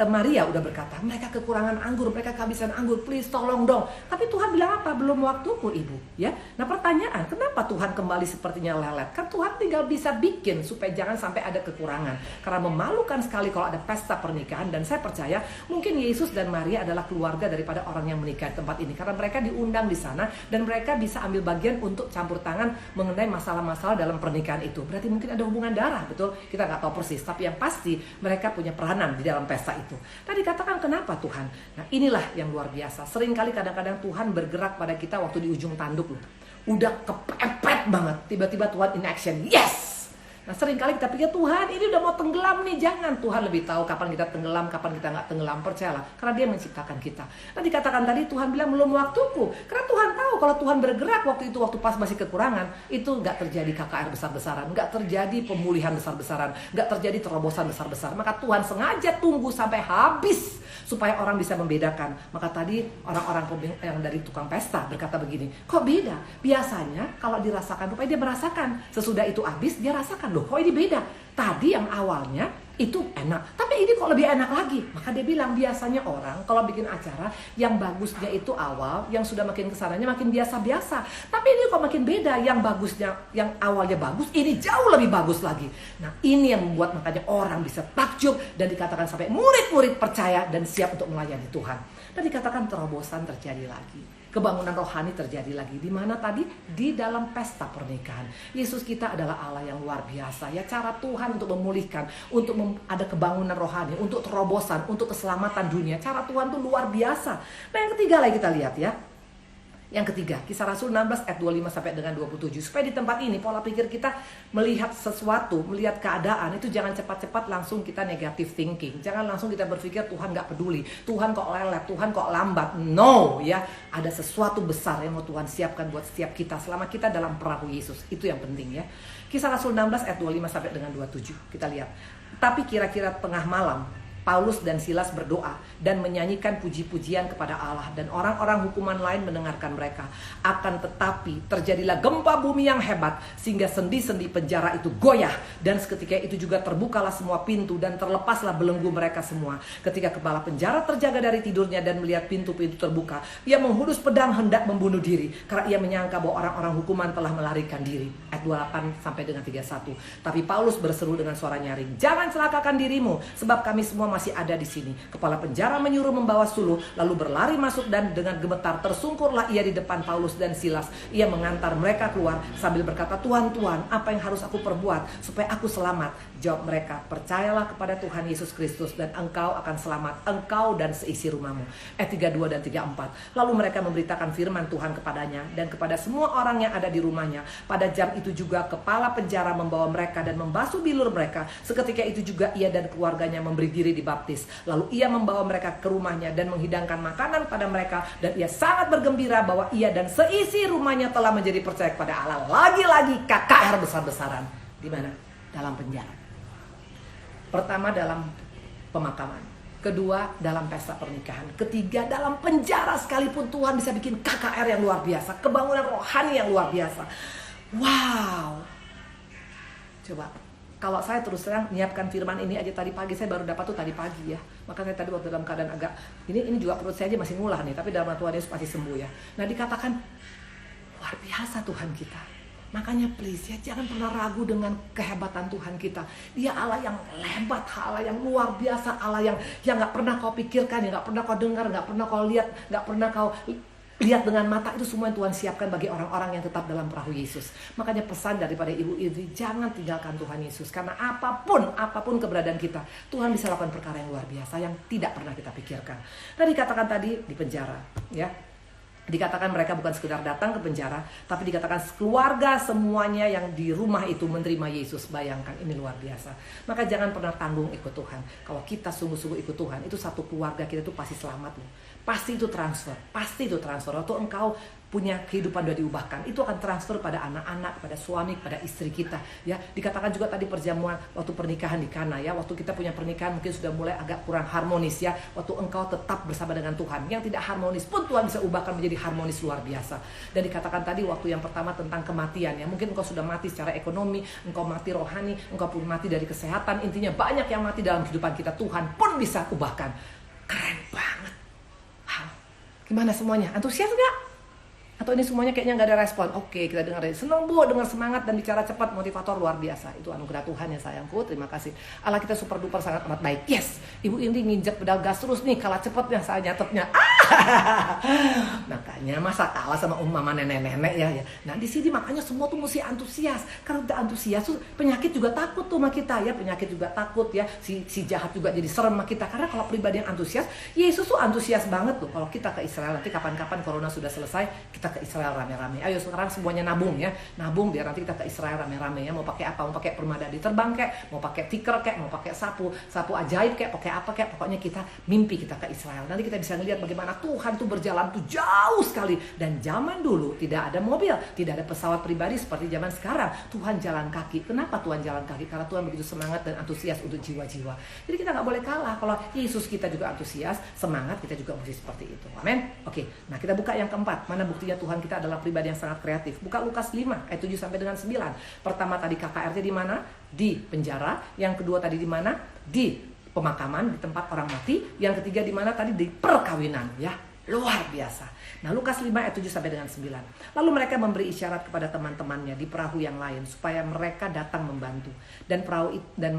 Speaker 1: Maria udah berkata, mereka kekurangan anggur, mereka kehabisan anggur, please tolong dong. Tapi Tuhan bilang apa? Belum waktuku ibu ya. Nah pertanyaan, kenapa Tuhan kembali sepertinya lelet? Kan Tuhan tinggal bisa bikin supaya jangan sampai ada kekurangan. Karena memalukan sekali kalau ada pesta pernikahan. Dan saya percaya mungkin Yesus dan Maria adalah keluarga daripada orang yang menikah di tempat ini, karena mereka diundang di sana dan mereka bisa ambil bagian untuk campur tangan mengenai masalah-masalah dalam pernikahan itu. Berarti mungkin ada hubungan darah, betul? Kita nggak tahu persis, tapi yang pasti mereka punya peranan di dalam pesta itu. Nah dikatakan kenapa Tuhan? Nah inilah yang luar biasa. Seringkali kadang-kadang Tuhan bergerak pada kita waktu di ujung tanduk loh. Udah kepepet banget. Tiba-tiba Tuhan in action. Yes! Nah seringkali kita pikir Tuhan ini udah mau tenggelam nih. Jangan, Tuhan lebih tahu kapan kita tenggelam, kapan kita nggak tenggelam. Percayalah, karena Dia menciptakan kita. Nah dikatakan tadi Tuhan bilang belum waktuku. Karena Tuhan tahu kalau Tuhan bergerak waktu itu, waktu pas masih kekurangan, itu nggak terjadi KKR besar-besaran, nggak terjadi pemulihan besar-besaran, nggak terjadi terobosan besar-besar. Maka Tuhan sengaja tunggu sampai habis supaya orang bisa membedakan. Maka tadi orang-orang yang dari tukang pesta berkata begini, kok beda? Biasanya kalau dirasakan, rupanya dia merasakan. Sesudah itu habis, dia rasakan, loh kok ini beda? Tadi yang awalnya itu enak, tapi ini kok lebih enak lagi. Maka dia bilang biasanya orang kalau bikin acara yang bagusnya itu awal, yang sudah makin kesananya makin biasa-biasa. Tapi ini kok makin beda, yang bagusnya, yang awalnya bagus, ini jauh lebih bagus lagi. Nah ini yang membuat makanya orang bisa takjub dan dikatakan sampai murid-murid percaya dan siap untuk melayani Tuhan. Dan dikatakan terobosan terjadi lagi. Kebangunan rohani terjadi lagi. Di mana tadi? Di dalam pesta pernikahan. Yesus kita adalah Allah yang luar biasa. Ya cara Tuhan untuk memulihkan, untuk ada kebangunan rohani, untuk terobosan, untuk keselamatan dunia. Cara Tuhan itu luar biasa. Nah yang ketiga lagi kita lihat ya. Yang ketiga, Kisah Rasul 16 ayat 25 sampai dengan 27. Supaya di tempat ini pola pikir kita melihat sesuatu, melihat keadaan itu jangan cepat-cepat langsung kita negative thinking. Jangan langsung kita berpikir Tuhan gak peduli, Tuhan kok lelet, Tuhan kok lambat. No ya, ada sesuatu besar yang mau Tuhan siapkan buat setiap kita selama kita dalam perahu Yesus. Itu yang penting ya. Kisah Rasul 16 ayat 25 sampai dengan 27. Kita lihat. Tapi kira-kira tengah malam Paulus dan Silas berdoa dan menyanyikan puji-pujian kepada Allah, dan orang-orang hukuman lain mendengarkan mereka. Akan tetapi terjadilah gempa bumi yang hebat sehingga sendi-sendi penjara itu goyah, dan seketika itu juga terbukalah semua pintu dan terlepaslah belenggu mereka semua. Ketika kepala penjara terjaga dari tidurnya dan melihat pintu-pintu terbuka, ia menghunus pedang hendak membunuh diri karena ia menyangka bahwa orang-orang hukuman telah melarikan diri. Ayat 28 sampai dengan 31. Tapi Paulus berseru dengan suara nyaring, "Jangan celakakan dirimu, sebab kami semua masih ada di sini." Kepala penjara menyuruh membawa suluh, lalu berlari masuk dan dengan gemetar tersungkurlah ia di depan Paulus dan Silas. Ia mengantar mereka keluar sambil berkata, "Tuhan, Tuhan, apa yang harus aku perbuat supaya aku selamat?" Jawab mereka, "Percayalah kepada Tuhan Yesus Kristus dan engkau akan selamat, engkau dan seisi rumahmu." Ayat 32 dan 34. Lalu mereka memberitakan firman Tuhan kepadanya dan kepada semua orang yang ada di rumahnya. Pada jam itu juga kepala penjara membawa mereka dan membasuh bilur mereka. Seketika itu juga ia dan keluarganya memberi diri dibaptis. Lalu ia membawa mereka ke rumahnya dan menghidangkan makanan pada mereka, dan ia sangat bergembira bahwa ia dan seisi rumahnya telah menjadi percaya kepada Allah. Lagi-lagi KKR besar-besaran. Di mana? Dalam penjara. Pertama dalam pemakaman, kedua dalam pesta pernikahan, ketiga dalam penjara sekalipun Tuhan bisa bikin KKR yang luar biasa, kebangunan rohani yang luar biasa. Wow. Coba, kalau saya terus terang menyiapkan firman ini aja tadi pagi, saya baru dapat tuh tadi pagi ya. Maka saya tadi waktu dalam keadaan agak ini juga perut saya aja masih ngulah nih, tapi dalam Tuhan Yesus pasti sembuh ya. Nah dikatakan luar biasa Tuhan kita. Makanya please ya, jangan pernah ragu dengan kehebatan Tuhan kita. Dia Allah yang hebat, Allah yang luar biasa, Allah yang gak pernah kau pikirkan, yang gak pernah kau dengar, gak pernah kau lihat, gak pernah kau lihat dengan mata. Itu semua yang Tuhan siapkan bagi orang-orang yang tetap dalam perahu Yesus. Makanya pesan daripada Ibu Idri, jangan tinggalkan Tuhan Yesus. Karena apapun keberadaan kita, Tuhan bisa lakukan perkara yang luar biasa yang tidak pernah kita pikirkan. Nah dikatakan tadi di penjara ya. Dikatakan mereka bukan sekedar datang ke penjara, tapi dikatakan keluarga semuanya yang di rumah itu menerima Yesus. Bayangkan, ini luar biasa. Maka jangan pernah tanggung ikut Tuhan. Kalau kita sungguh-sungguh ikut Tuhan, itu satu keluarga kita itu pasti selamat loh. Pasti itu transfer. Waktu engkau punya kehidupan sudah diubahkan, itu akan transfer pada anak-anak, pada suami, pada istri kita ya. Dikatakan juga tadi perjamuan waktu pernikahan di Kana ya, waktu kita punya pernikahan mungkin sudah mulai agak kurang harmonis ya, waktu engkau tetap bersama dengan Tuhan, yang tidak harmonis pun Tuhan bisa ubahkan menjadi harmonis luar biasa. Dan dikatakan tadi waktu yang pertama tentang kematian ya, mungkin engkau sudah mati secara ekonomi, engkau mati rohani, engkau pun mati dari kesehatan, intinya banyak yang mati dalam kehidupan kita, Tuhan pun bisa ubahkan. Keren banget. Gimana semuanya? Antusias gak? Atau ini semuanya kayaknya gak ada respon? Oke, kita dengar. Senang Bu, dengar semangat dan bicara cepat, motivator luar biasa. Itu anugerah Tuhan ya sayangku, terima kasih. Allah kita super duper sangat amat baik. Yes, Ibu Indi nginjek pedal gas terus nih, kalah cepet yang saya nyatetnya. Makanya masa kalah sama mama nenek-nenek ya. Nah di sini makanya semua tuh mesti antusias. Kalau udah antusias tuh penyakit juga takut tuh sama kita ya. Penyakit juga takut ya. Si jahat juga jadi serem sama kita. Karena kalau pribadi yang antusias, Yesus tuh antusias banget tuh. Kalau kita ke Israel nanti kapan-kapan corona sudah selesai, kita ke Israel rame-rame. Ayo sekarang semuanya nabung ya. Nabung biar nanti kita ke Israel rame-rame ya. Mau pakai apa? Mau pakai permada diterbang kek, mau pakai tikar kek, mau pakai sapu ajaib kek, pakai apa kek. Pokoknya kita mimpi kita ke Israel. Nanti kita bisa ngelihat bagaimana Tuhan tuh berjalan tuh jauh sekali. Dan zaman dulu tidak ada mobil, tidak ada pesawat pribadi seperti zaman sekarang. Tuhan jalan kaki. Kenapa Tuhan jalan kaki? Karena Tuhan begitu semangat dan antusias untuk jiwa-jiwa. Jadi kita nggak boleh kalah. Kalau Yesus kita juga antusias, semangat, kita juga mesti seperti itu. Amin. Oke. Nah kita buka yang keempat. Mana buktinya Tuhan kita adalah pribadi yang sangat kreatif. Buka Lukas 5 ayat 7 sampai dengan 9. Pertama tadi KKR-nya di mana? Di penjara. Yang kedua tadi di mana? Di pemakaman, di tempat orang mati. Yang ketiga di mana tadi? Di perkawinan ya. Luar biasa. Nah Lukas 5 ayat 7 sampai dengan 9. Lalu mereka memberi isyarat kepada teman-temannya di perahu yang lain supaya mereka datang membantu. Dan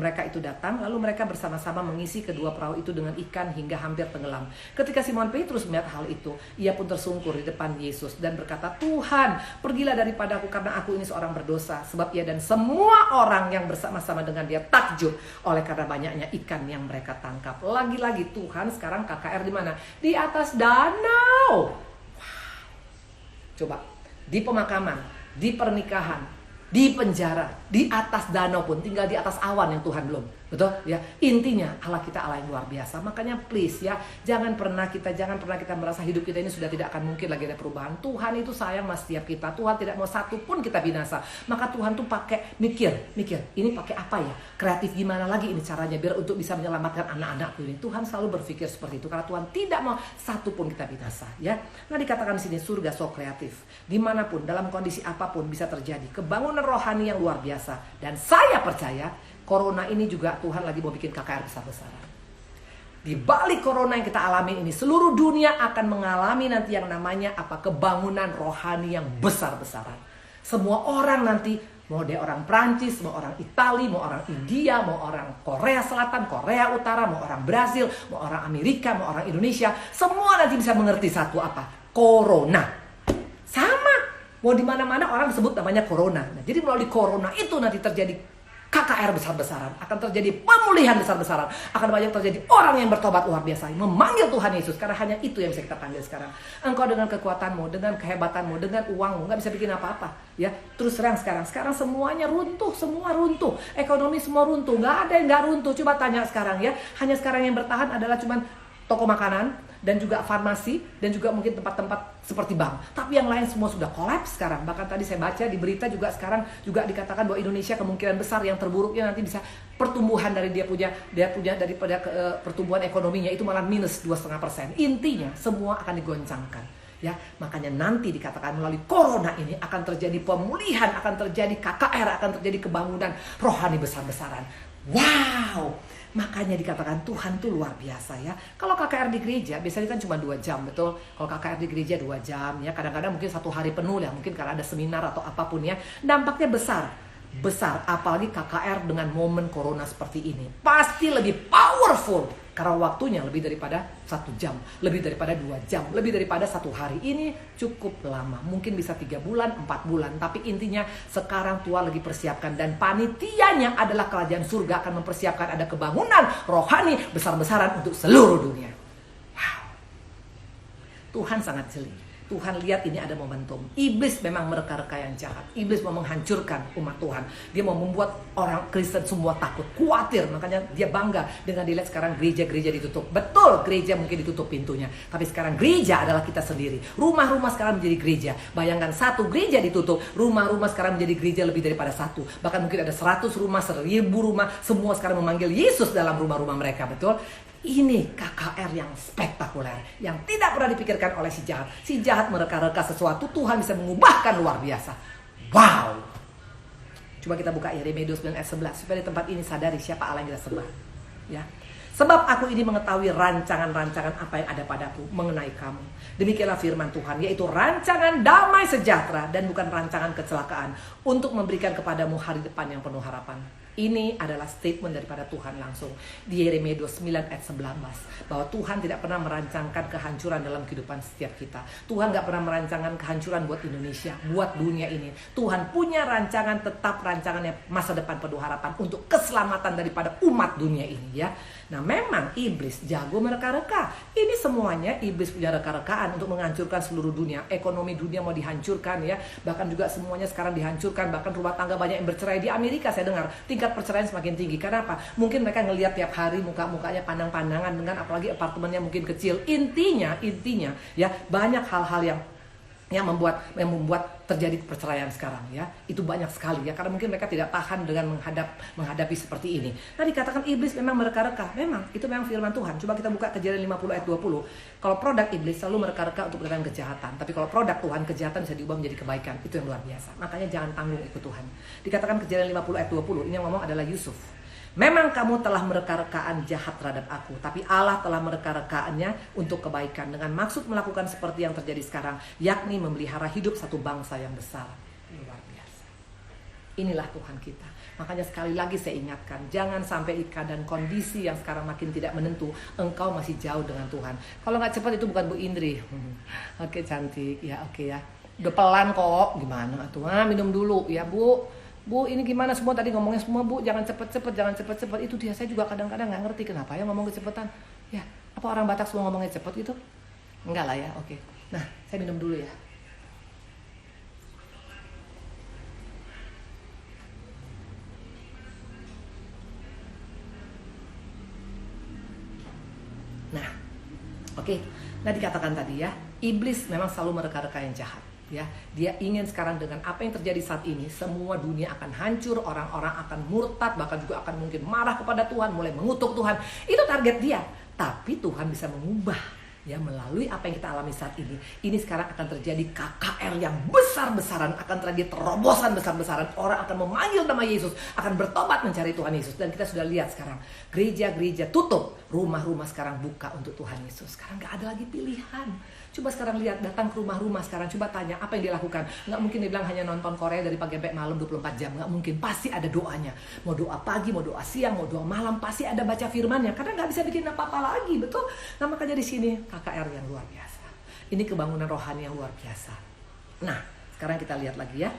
Speaker 1: mereka itu datang, lalu mereka bersama-sama mengisi kedua perahu itu dengan ikan hingga hampir tenggelam. Ketika Simon Petrus melihat hal itu, ia pun tersungkur di depan Yesus dan berkata, "Tuhan, pergilah daripadaku karena aku ini seorang berdosa." Sebab ia dan semua orang yang bersama-sama dengan dia takjub oleh karena banyaknya ikan yang mereka tangkap. Lagi-lagi Tuhan sekarang KKR di mana? Di atas danau. Coba, di pemakaman, di pernikahan, di penjara, di atas danau pun, tinggal di atas awan yang Tuhan belum. Betul? Ya, intinya Allah kita Allah yang luar biasa. Makanya please ya, jangan pernah kita merasa hidup kita ini sudah tidak akan mungkin lagi ada perubahan. Tuhan itu sayang sama setiap kita. Tuhan tidak mau satu pun kita binasa. Maka Tuhan tuh pakai mikir, ini pakai apa ya? Kreatif gimana lagi ini caranya biar untuk bisa menyelamatkan anak-anakku ini. Tuhan selalu berpikir seperti itu karena Tuhan tidak mau satu pun kita binasa, ya. Nah, dikatakan di sini surga so kreatif. Dimanapun dalam kondisi apapun bisa terjadi kebangunan rohani yang luar biasa. Dan saya percaya Corona ini juga Tuhan lagi mau bikin KKR besar-besaran. Di balik Corona yang kita alami ini, seluruh dunia akan mengalami nanti yang namanya kebangunan rohani yang besar-besaran. Semua orang nanti, mau dia orang Prancis, mau orang Itali, mau orang India, mau orang Korea Selatan, Korea Utara, mau orang Brasil, mau orang Amerika, mau orang Indonesia, semua nanti bisa mengerti satu Corona. Sama, mau di mana-mana orang disebut namanya Corona. Nah, jadi melalui Corona itu nanti terjadi KKR besar-besaran, akan terjadi pemulihan besar-besaran, akan banyak terjadi orang yang bertobat luar biasa, memanggil Tuhan Yesus, karena hanya itu yang bisa kita panggil sekarang. Engkau dengan kekuatanmu, dengan kehebatanmu, dengan uangmu, nggak bisa bikin apa-apa, ya. Terus sekarang semuanya runtuh, semua runtuh, ekonomi semua runtuh, nggak ada yang nggak runtuh. Coba tanya sekarang ya, hanya sekarang yang bertahan adalah cuman toko makanan, dan juga farmasi, dan juga mungkin tempat-tempat seperti bank. Tapi yang lain semua sudah kolaps sekarang. Bahkan tadi saya baca di berita juga sekarang juga dikatakan bahwa Indonesia kemungkinan besar yang terburuknya nanti bisa pertumbuhan dari dia punya daripada pertumbuhan ekonominya itu malah minus 2,5%. Intinya semua akan digoncangkan. Ya, makanya nanti dikatakan melalui Corona ini akan terjadi pemulihan, akan terjadi KKR, akan terjadi kebangunan rohani besar-besaran. Wow! Makanya dikatakan Tuhan tuh luar biasa ya. Kalau KKR di gereja biasanya kan cuma 2 jam, betul? Kalau KKR di gereja 2 jam ya, kadang-kadang mungkin 1 hari penuh ya, mungkin karena ada seminar atau apapun ya. Dampaknya besar, apalagi KKR dengan momen Corona seperti ini. Pasti lebih powerful karena waktunya lebih daripada 1 jam, lebih daripada 2 jam, lebih daripada 1 hari. Ini cukup lama, mungkin bisa 3 bulan, 4 bulan. Tapi intinya sekarang Tuhan lagi persiapkan, dan panitianya adalah kerajaan surga akan mempersiapkan ada kebangunan rohani besar-besaran untuk seluruh dunia. Wow, Tuhan sangat jeli. Tuhan lihat ini ada momentum. Iblis memang mereka-reka yang jahat. Iblis mau menghancurkan umat Tuhan. Dia mau membuat orang Kristen semua takut, khawatir. Makanya dia bangga dengan dilihat sekarang gereja-gereja ditutup. Betul, gereja mungkin ditutup pintunya. Tapi sekarang gereja adalah kita sendiri. Rumah-rumah sekarang menjadi gereja. Bayangkan 1 gereja ditutup, rumah-rumah sekarang menjadi gereja lebih daripada 1. Bahkan mungkin ada 100 rumah, 1000 rumah. Semua sekarang memanggil Yesus dalam rumah-rumah mereka, betul? Ini KKR yang spektakuler, yang tidak pernah dipikirkan oleh si jahat. Si jahat mereka-reka sesuatu, Tuhan bisa mengubahkan luar biasa. Wow. Coba kita buka Yeremia 29 ayat 11 supaya di tempat ini sadari siapa Allah yang kita sembah. Ya. Sebab aku ini mengetahui rancangan-rancangan apa yang ada padaku mengenai kamu. Demikianlah firman Tuhan, yaitu rancangan damai sejahtera dan bukan rancangan kecelakaan, untuk memberikan kepadamu hari depan yang penuh harapan. Ini adalah statement daripada Tuhan langsung di Yeremia 29 ayat 11, bahwa Tuhan tidak pernah merancangkan kehancuran dalam kehidupan setiap kita. Tuhan gak pernah merancangkan kehancuran buat Indonesia, buat dunia ini. Tuhan punya rancangan, tetap rancangannya masa depan penuh harapan untuk keselamatan daripada umat dunia ini ya. Nah memang iblis jago mereka-reka. Ini semuanya iblis punya reka-rekaan untuk menghancurkan seluruh dunia. Ekonomi dunia mau dihancurkan ya. Bahkan juga semuanya sekarang dihancurkan. Bahkan rumah tangga banyak yang bercerai. Di Amerika saya dengar tingkat perceraian semakin tinggi. Karena apa? Mungkin mereka ngelihat tiap hari muka-mukanya pandang-pandangan, dengan apalagi apartemennya mungkin kecil. Intinya ya banyak hal-hal yang membuat terjadi perceraian sekarang ya. Itu banyak sekali ya, karena mungkin mereka tidak tahan dengan menghadapi seperti ini. Nah dikatakan iblis memang mereka-reka. Memang itu memang firman Tuhan. Coba kita buka Kejadian 50 ayat 20. Kalau produk iblis selalu mereka-reka untuk melakukan kejahatan, tapi kalau produk Tuhan, kejahatan bisa diubah menjadi kebaikan. Itu yang luar biasa. Makanya jangan tanggung ikut Tuhan. Dikatakan Kejadian 50 ayat 20. Ini yang ngomong adalah Yusuf. Memang kamu telah mereka-rekaan jahat terhadap aku, tapi Allah telah mereka-rekaannya untuk kebaikan, dengan maksud melakukan seperti yang terjadi sekarang, yakni memelihara hidup satu bangsa yang besar. Luar biasa. Inilah Tuhan kita. Makanya sekali lagi saya ingatkan, jangan sampai keadaan kondisi yang sekarang makin tidak menentu, engkau masih jauh dengan Tuhan. Kalau nggak cepat itu bukan Bu Indri. Oke cantik, ya oke ya. Udah pelan kok, gimana tuh? Minum dulu ya Bu. Bu ini gimana semua tadi ngomongnya semua Bu, jangan cepet-cepet, jangan cepet-cepet. Itu dia, saya juga kadang-kadang gak ngerti kenapa ya ngomong kecepatan. Ya, apa orang Batak semua ngomongnya cepet gitu? Enggak lah ya, oke. Nah, saya minum dulu ya. Nah, oke. Nah dikatakan tadi ya, iblis memang selalu mereka-reka yang jahat. Ya, dia ingin sekarang dengan apa yang terjadi saat ini, semua dunia akan hancur, orang-orang akan murtad, bahkan juga akan mungkin marah kepada Tuhan, mulai mengutuk Tuhan. Itu target dia. Tapi Tuhan bisa mengubah ya melalui apa yang kita alami saat ini. Ini sekarang akan terjadi KKR yang besar-besaran, akan terjadi terobosan besar-besaran. Orang akan memanggil nama Yesus, akan bertobat mencari Tuhan Yesus. Dan kita sudah lihat sekarang gereja-gereja tutup, rumah-rumah sekarang buka untuk Tuhan Yesus. Sekarang gak ada lagi pilihan. Coba sekarang lihat, datang ke rumah-rumah sekarang, coba tanya apa yang dilakukan. Nggak mungkin dibilang hanya nonton Korea dari pagi sampai malam 24 jam. Nggak mungkin, pasti ada doanya. Mau doa pagi, mau doa siang, mau doa malam, pasti ada baca firmannya. Karena nggak bisa bikin apa-apa lagi, betul? Nah makanya di sini KKR yang luar biasa. Ini kebangunan rohani yang luar biasa. Nah sekarang kita lihat lagi ya,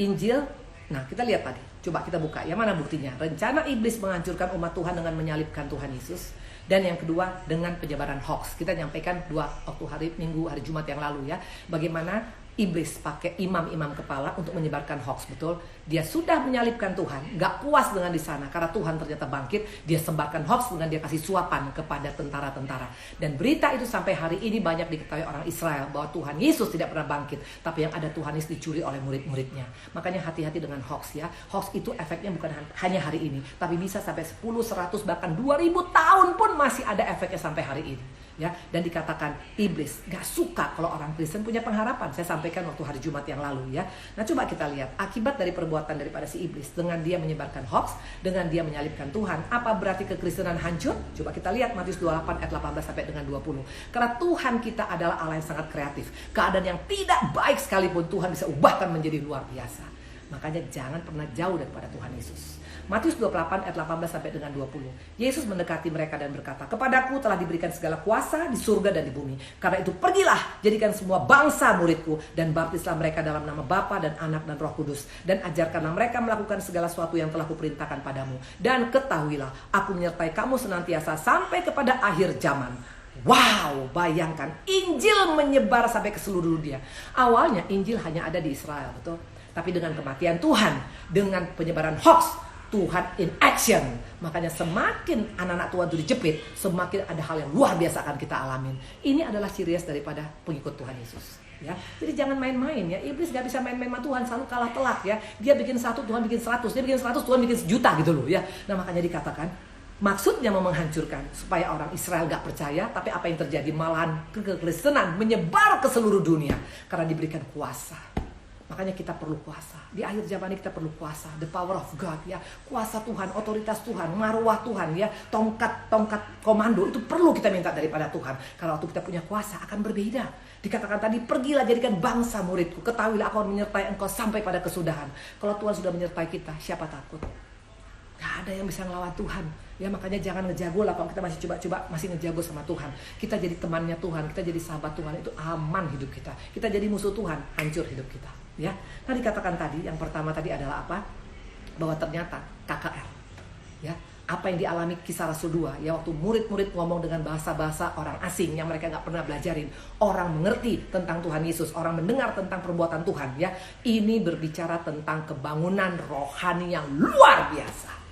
Speaker 1: Injil. Nah kita lihat tadi, coba kita buka, yang mana buktinya? Rencana iblis menghancurkan umat Tuhan dengan menyalibkan Tuhan Yesus. Dan yang kedua dengan penyebaran hoax. Kita nyampaikan waktu hari Minggu, hari Jumat yang lalu ya, bagaimana iblis pakai imam-imam kepala untuk menyebarkan hoax, betul? Dia sudah menyalibkan Tuhan, gak puas dengan di sana karena Tuhan ternyata bangkit, dia sebarkan hoax dengan dia kasih suapan kepada tentara-tentara. Dan berita itu sampai hari ini banyak diketahui orang Israel bahwa Tuhan Yesus tidak pernah bangkit, tapi yang ada Tuhan Yesus dicuri oleh murid-muridnya. Makanya hati-hati dengan hoax ya. Hoax itu efeknya bukan hanya hari ini, tapi bisa sampai 10, 100 bahkan 2000 tahun pun masih ada efeknya sampai hari ini. Ya, dan dikatakan iblis gak suka kalau orang Kristen punya pengharapan. Saya sampaikan waktu hari Jumat yang lalu ya. Nah coba kita lihat akibat dari perbuatan daripada si iblis dengan dia menyebarkan hoax, dengan dia menyalibkan Tuhan. Apa berarti kekristenan hancur? Coba kita lihat Matius 28 ayat 18 sampai dengan 20. Karena Tuhan kita adalah Allah yang sangat kreatif. Keadaan yang tidak baik sekalipun Tuhan bisa ubahkan menjadi luar biasa. Makanya jangan pernah jauh daripada Tuhan Yesus. Matius 28 ayat 18 sampai dengan 20. Yesus mendekati mereka dan berkata, "Kepadaku telah diberikan segala kuasa di surga dan di bumi. Karena itu pergilah, jadikan semua bangsa muridku, dan baptislah mereka dalam nama Bapa dan Anak dan Roh Kudus. Dan ajarkanlah mereka melakukan segala sesuatu yang telah kuperintahkan padamu. Dan ketahuilah, aku menyertai kamu senantiasa sampai kepada akhir zaman." Wow, bayangkan Injil menyebar sampai ke seluruh dunia. Awalnya Injil hanya ada di Israel, betul? Tapi dengan kematian Tuhan, dengan penyebaran hoax, Tuhan in action. Makanya semakin anak-anak Tuhan itu dijepit, semakin ada hal yang luar biasa akan kita alamin. Ini adalah ciri khas daripada pengikut Tuhan Yesus. Ya, jadi jangan main-main ya. Iblis gak bisa main-main sama Tuhan, selalu kalah telak ya. Dia bikin 1, Tuhan bikin 100. Dia bikin 100, Tuhan bikin 1.000.000 gitu loh ya. Nah makanya dikatakan, maksudnya mau menghancurkan supaya orang Israel gak percaya. Tapi apa yang terjadi? Malahan kekristenan menyebar ke seluruh dunia karena diberikan kuasa. Makanya kita perlu kuasa. Di akhir zaman ini kita perlu kuasa. The power of God ya. Kuasa Tuhan, otoritas Tuhan, marwah Tuhan ya. Tongkat komando itu perlu kita minta daripada Tuhan. Karena waktu kita punya kuasa akan berbeda. Dikatakan tadi, pergilah jadikan bangsa muridku. Ketahuilah aku akan menyertai engkau sampai pada kesudahan. Kalau Tuhan sudah menyertai kita, siapa takut? ada yang bisa ngelawan Tuhan. Ya makanya jangan ngejago lah kalau kita masih coba-coba masih ngejago sama Tuhan. Kita jadi temannya Tuhan, kita jadi sahabat Tuhan, itu aman hidup kita. Kita jadi musuh Tuhan, hancur hidup kita. Ya, nah dikatakan tadi yang pertama tadi adalah apa? Bahwa ternyata KKR. Ya, apa yang dialami Kisah Rasul 2 ya, waktu murid-murid ngomong dengan bahasa-bahasa orang asing yang mereka nggak pernah belajarin, orang mengerti tentang Tuhan Yesus, orang mendengar tentang perbuatan Tuhan ya, ini berbicara tentang kebangunan rohani yang luar biasa.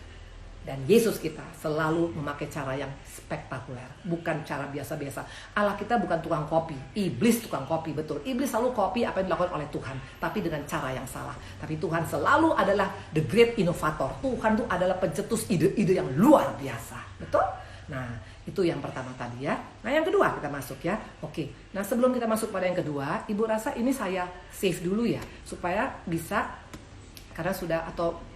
Speaker 1: Dan Yesus kita selalu memakai cara yang spektakuler, bukan cara biasa-biasa. Allah kita bukan tukang kopi, iblis tukang kopi, betul. Iblis selalu kopi apa yang dilakukan oleh Tuhan, tapi dengan cara yang salah. Tapi Tuhan selalu adalah the great innovator. Tuhan itu adalah pencetus ide-ide yang luar biasa, betul? Nah, itu yang pertama tadi ya. Nah, yang kedua kita masuk ya. Oke, nah sebelum kita masuk pada yang kedua, Ibu rasa ini saya save dulu ya, supaya bisa, karena sudah, atau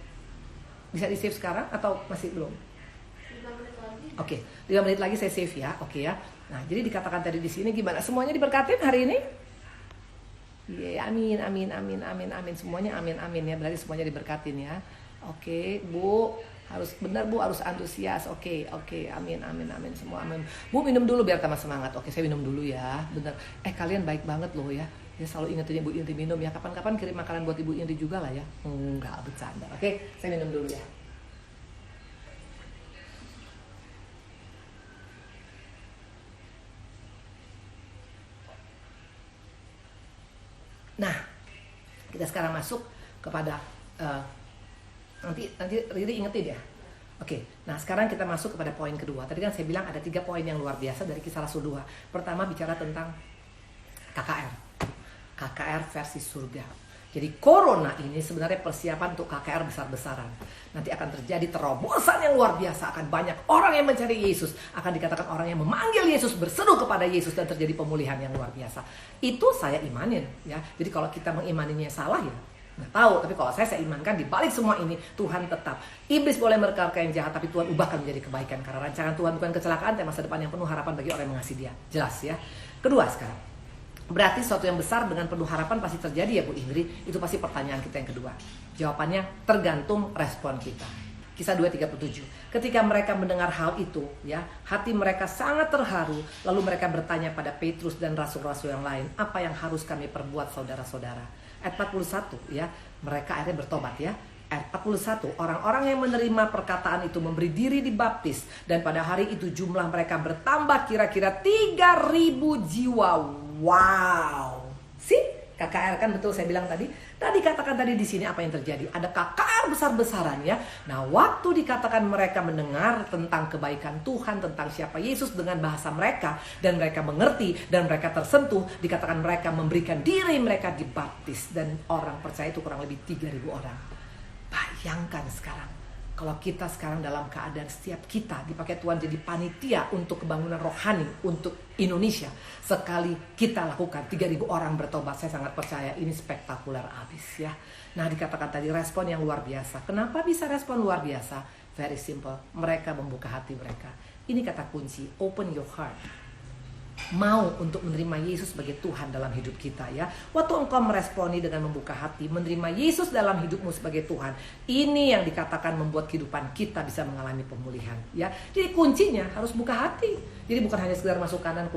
Speaker 1: bisa di save sekarang atau masih belum?
Speaker 2: 5 menit lagi.
Speaker 1: Oke, 5 menit lagi saya save ya. Oke ya. Nah, jadi dikatakan tadi di sini gimana? Semuanya diberkatin hari ini? Iya, amin, amin, amin, amin, amin. Semuanya amin, amin ya. Berarti semuanya diberkatin ya. Oke, Bu, harus benar Bu, harus antusias. Oke, amin, amin, amin, semua amin. Bu minum dulu biar tambah semangat. Oke, saya minum dulu ya. Benar. Kalian baik banget loh ya. Ya selalu ingetin Ibu Inti minum ya. Kapan-kapan kirim makanan buat Ibu Inti juga lah ya. Enggak bercanda. Oke, saya minum dulu ya. Nah, kita sekarang masuk kepada nanti Riri ingetin ya. Oke, nah sekarang kita masuk kepada poin kedua. Tadi kan saya bilang ada 3 poin yang luar biasa dari Kisah Rasul 2. Pertama bicara tentang KKR versi surga. Jadi corona ini sebenarnya persiapan untuk KKR besar-besaran. Nanti akan terjadi terobosan yang luar biasa. Akan banyak orang yang mencari Yesus. Akan dikatakan orang yang memanggil Yesus, berseru kepada Yesus, dan terjadi pemulihan yang luar biasa. Itu saya imanin ya. Jadi kalau kita mengimaninya salah ya nggak tahu. Tapi kalau saya imankan di balik semua ini Tuhan tetap. Iblis boleh merekarkan yang jahat, tapi Tuhan ubahkan menjadi kebaikan. Karena rancangan Tuhan bukan kecelakaan, tapi masa depan yang penuh harapan bagi orang yang mengasihi Dia. Jelas ya. Kedua sekarang, berarti sesuatu yang besar dengan penuh harapan pasti terjadi ya Bu Indri. Itu pasti pertanyaan kita yang kedua. Jawabannya tergantung respon kita. Kisah 2:37. Ketika mereka mendengar hal itu ya, hati mereka sangat terharu. Lalu mereka bertanya pada Petrus dan rasul-rasul yang lain, apa yang harus kami perbuat saudara-saudara? Ayat 41 ya, mereka akhirnya bertobat ya. Ayat 41, orang-orang yang menerima perkataan itu memberi diri dibaptis. Dan pada hari itu jumlah mereka bertambah kira-kira 3.000 jiwa. Wow, KKR kan betul saya bilang tadi. Tadi katakan tadi di sini apa yang terjadi? Ada KKR besar-besaran ya. Nah, waktu dikatakan mereka mendengar tentang kebaikan Tuhan, tentang siapa Yesus dengan bahasa mereka, dan mereka mengerti dan mereka tersentuh, dikatakan mereka memberikan diri mereka dibaptis, dan orang percaya itu kurang lebih 3.000 orang. Bayangkan sekarang kalau kita sekarang dalam keadaan setiap kita dipakai Tuhan jadi panitia untuk kebangunan rohani untuk Indonesia. Sekali kita lakukan 3.000 orang bertobat, saya sangat percaya ini spektakuler abis ya. Nah, dikatakan tadi respon yang luar biasa. Kenapa bisa respon luar biasa? Very simple, mereka membuka hati mereka. Ini kata kunci, open your heart. Mau untuk menerima Yesus sebagai Tuhan dalam hidup kita ya. Waktu engkau meresponi dengan membuka hati, menerima Yesus dalam hidupmu sebagai Tuhan, ini yang dikatakan membuat kehidupan kita bisa mengalami pemulihan ya. Jadi kuncinya harus buka hati. Jadi bukan hanya sekedar masuk kanan,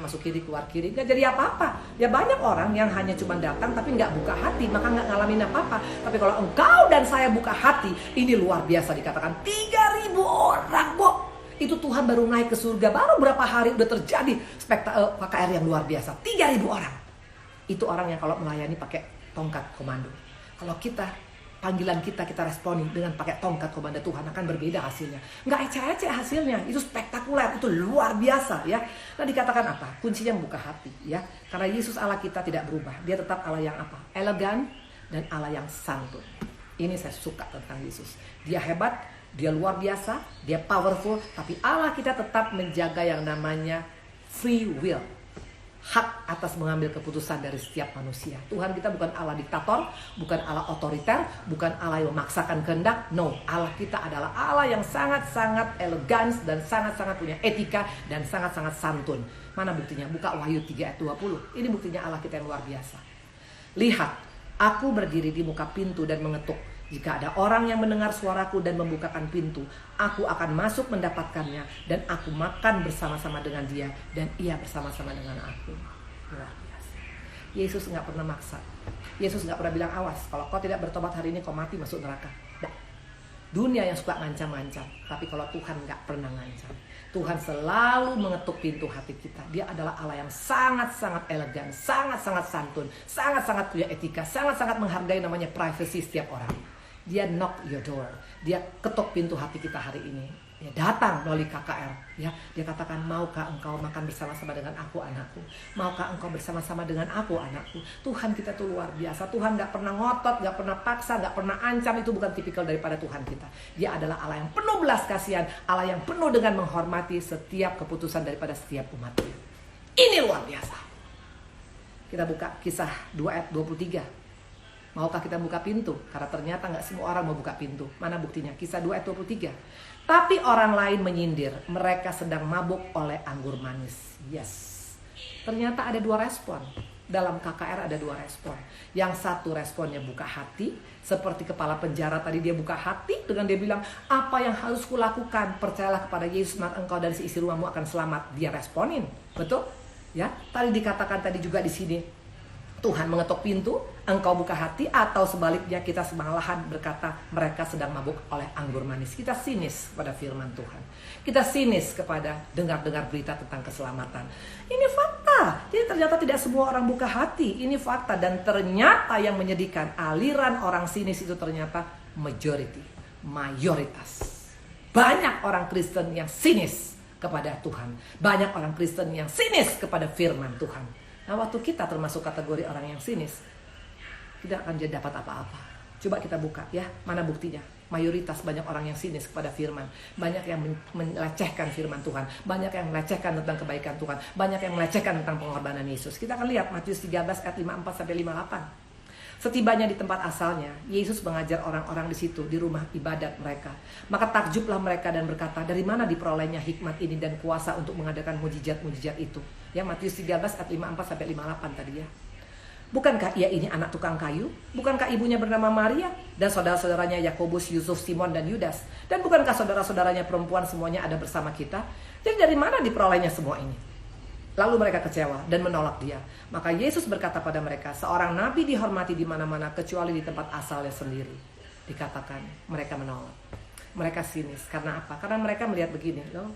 Speaker 1: masuk kiri, keluar kiri, nggak jadi apa-apa. Ya banyak orang yang hanya cuma datang tapi nggak buka hati, maka nggak ngalamin apa-apa. Tapi kalau engkau dan saya buka hati, ini luar biasa, dikatakan 3.000 orang, Bu. Itu Tuhan baru naik ke surga, baru berapa hari udah terjadi KKR yang luar biasa, 3.000 orang. Itu orang yang kalau melayani pakai tongkat komando. Kalau kita, panggilan kita responi dengan pakai tongkat komando Tuhan, akan berbeda hasilnya. Nggak ecek-ecek hasilnya, itu spektakuler, itu luar biasa ya. Nah, dikatakan apa? Kuncinya membuka hati ya. Karena Yesus Allah kita tidak berubah, Dia tetap Allah yang apa? Elegan dan Allah yang santun. Ini saya suka tentang Yesus. Dia hebat, Dia luar biasa, Dia powerful, tapi Allah kita tetap menjaga yang namanya free will. Hak atas mengambil keputusan dari setiap manusia. Tuhan kita bukan Allah diktator, bukan Allah otoriter, bukan Allah yang memaksakan kehendak. No, Allah kita adalah Allah yang sangat-sangat elegan dan sangat-sangat punya etika dan sangat-sangat santun. Mana buktinya? Buka Wahyu 3 ayat 20. Ini buktinya Allah kita yang luar biasa. Lihat, aku berdiri di muka pintu dan mengetuk. Jika ada orang yang mendengar suaraku dan membukakan pintu, aku akan masuk mendapatkannya dan aku makan bersama-sama dengan dia dan ia bersama-sama dengan aku. Luar biasa. Yesus nggak pernah maksa. Yesus nggak pernah bilang, awas, kalau kau tidak bertobat hari ini kau mati masuk neraka. Nggak. Dunia yang suka ngancam-ngancam, tapi kalau Tuhan nggak pernah ngancam. Tuhan selalu mengetuk pintu hati kita. Dia adalah Allah yang sangat-sangat elegan, sangat-sangat santun, sangat-sangat punya etika, sangat-sangat menghargai namanya privacy setiap orang. Dia knock your door, dia ketuk pintu hati kita hari ini. Dia datang melalui KKR, ya. Dia katakan, maukah engkau makan bersama-sama dengan aku, anakku? Maukah engkau bersama-sama dengan aku, anakku? Tuhan kita tuh luar biasa. Tuhan gak pernah ngotot, gak pernah paksa, gak pernah ancam. Itu bukan tipikal daripada Tuhan kita. Dia adalah Allah yang penuh belas kasihan, Allah yang penuh dengan menghormati setiap keputusan daripada setiap umatnya. Ini luar biasa. Kita buka Kisah 2 ayat 23. Maukah kita buka pintu? Karena ternyata gak semua orang mau buka pintu. Mana buktinya? Kisah 2 ayat 23. Tapi orang lain menyindir, mereka sedang mabuk oleh anggur manis. Yes. Ternyata ada dua respon. Dalam KKR ada dua respon. Yang satu responnya buka hati. Seperti kepala penjara tadi, dia buka hati dengan dia bilang, apa yang harus kulakukan? Percayalah kepada Yesus, maka engkau dan seisi rumahmu akan selamat. Dia responin. Betul? Ya. Tadi dikatakan tadi juga di sini, Tuhan mengetuk pintu, engkau buka hati, atau sebaliknya kita semalahan berkata mereka sedang mabuk oleh anggur manis. Kita sinis kepada firman Tuhan. Kita sinis kepada dengar-dengar berita tentang keselamatan. Ini fakta. Jadi ternyata tidak semua orang buka hati. Ini fakta. Dan ternyata yang menyedihkan, aliran orang sinis itu ternyata majority, mayoritas. Banyak orang Kristen yang sinis kepada Tuhan. Banyak orang Kristen yang sinis kepada firman Tuhan. Nah, waktu kita termasuk kategori orang yang sinis, tidak akan jadi dapat apa-apa. Coba kita buka ya, mana buktinya? Mayoritas banyak orang yang sinis kepada firman. Banyak yang melecehkan firman Tuhan. Banyak yang melecehkan tentang kebaikan Tuhan. Banyak yang melecehkan tentang pengorbanan Yesus. Kita akan lihat Matius 13 ayat 54-58. Setibanya di tempat asalnya, Yesus mengajar orang-orang di situ, di rumah ibadat mereka. Maka takjublah mereka dan berkata, dari mana diperolehnya hikmat ini dan kuasa untuk mengadakan mujizat-mujizat itu? Ya, Matius 13 ayat 54-58 tadi ya. Bukankah ia ini anak tukang kayu? Bukankah ibunya bernama Maria? Dan saudara-saudaranya Yakobus, Yusuf, Simon, dan Yudas? Dan bukankah saudara-saudaranya perempuan semuanya ada bersama kita? Jadi dari mana diperolehnya semua ini? Lalu mereka kecewa dan menolak dia. Maka Yesus berkata pada mereka, seorang nabi dihormati di mana-mana kecuali di tempat asalnya sendiri. Dikatakan mereka menolak. Mereka sinis. Karena apa? Karena mereka melihat begini, loh.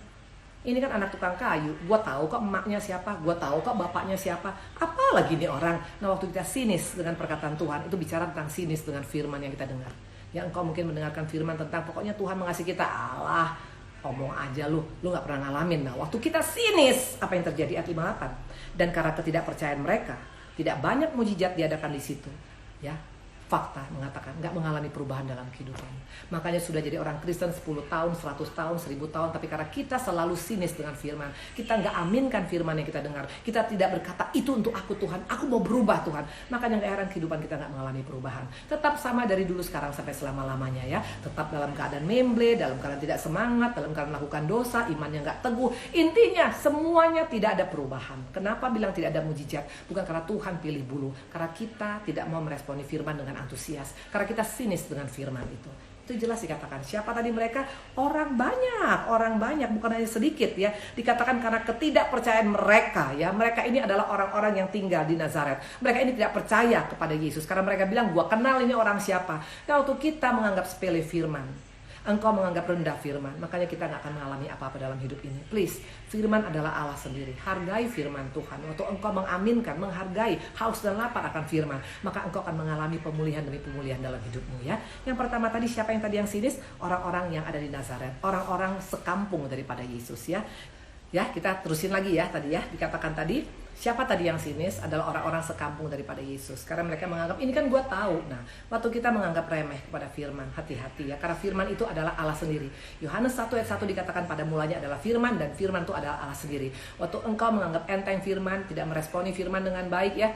Speaker 1: Ini kan anak tukang kayu. Gua tahu kok emaknya siapa, gua tahu kok bapaknya siapa. Apalagi nih orang. Nah, waktu kita sinis dengan perkataan Tuhan, itu bicara tentang sinis dengan firman yang kita dengar. Ya, engkau mungkin mendengarkan firman tentang pokoknya Tuhan mengasihi kita. Allah, omong aja lu gak pernah ngalamin. Nah, waktu kita sinis, apa yang terjadi? Ayat 58. Dan karena ketidakpercayaan mereka, tidak banyak mujizat diadakan di situ. Ya, fakta mengatakan gak mengalami perubahan dalam kehidupan. Makanya sudah jadi orang Kristen 10 tahun, 100 tahun, 1000 tahun, tapi karena kita selalu sinis dengan firman, kita gak aminkan firman yang kita dengar, kita tidak berkata itu untuk aku Tuhan, aku mau berubah Tuhan, makanya gak heran kehidupan kita gak mengalami perubahan. Tetap sama dari dulu sekarang sampai selama-lamanya ya. Tetap dalam keadaan memble, dalam keadaan tidak semangat, dalam keadaan melakukan dosa, imannya gak teguh. Intinya semuanya tidak ada perubahan. Kenapa bilang tidak ada mujizat? Bukan karena Tuhan pilih bulu, karena kita tidak mau meresponi firman dengan antusias, karena kita sinis dengan firman itu. Itu jelas dikatakan. Siapa tadi mereka? Orang banyak, bukan hanya sedikit ya. Dikatakan karena ketidakpercayaan mereka ya. Mereka ini adalah orang-orang yang tinggal di Nazaret. Mereka ini tidak percaya kepada Yesus karena mereka bilang, gua kenal ini orang siapa. Nah, waktu kita menganggap sepele firman, engkau menganggap rendah firman, makanya kita gak akan mengalami apa-apa dalam hidup ini. Please, firman adalah Allah sendiri. Hargai firman Tuhan. Waktu engkau mengaminkan, menghargai, haus dan lapar akan firman, maka engkau akan mengalami pemulihan demi pemulihan dalam hidupmu ya. Yang pertama tadi, siapa yang tadi yang sinis? Orang-orang yang ada di Nazaret. Orang-orang sekampung daripada Yesus ya. Ya, kita terusin lagi ya tadi ya. Dikatakan tadi, siapa tadi yang sinis? Adalah orang-orang sekampung daripada Yesus. Karena mereka menganggap, ini kan gue tahu. Nah, waktu kita menganggap remeh kepada firman, hati-hati ya. Karena firman itu adalah Allah sendiri. Yohanes 1 ayat 1 dikatakan pada mulanya adalah firman, dan firman itu adalah Allah sendiri. Waktu engkau menganggap enteng firman, tidak meresponi firman dengan baik ya,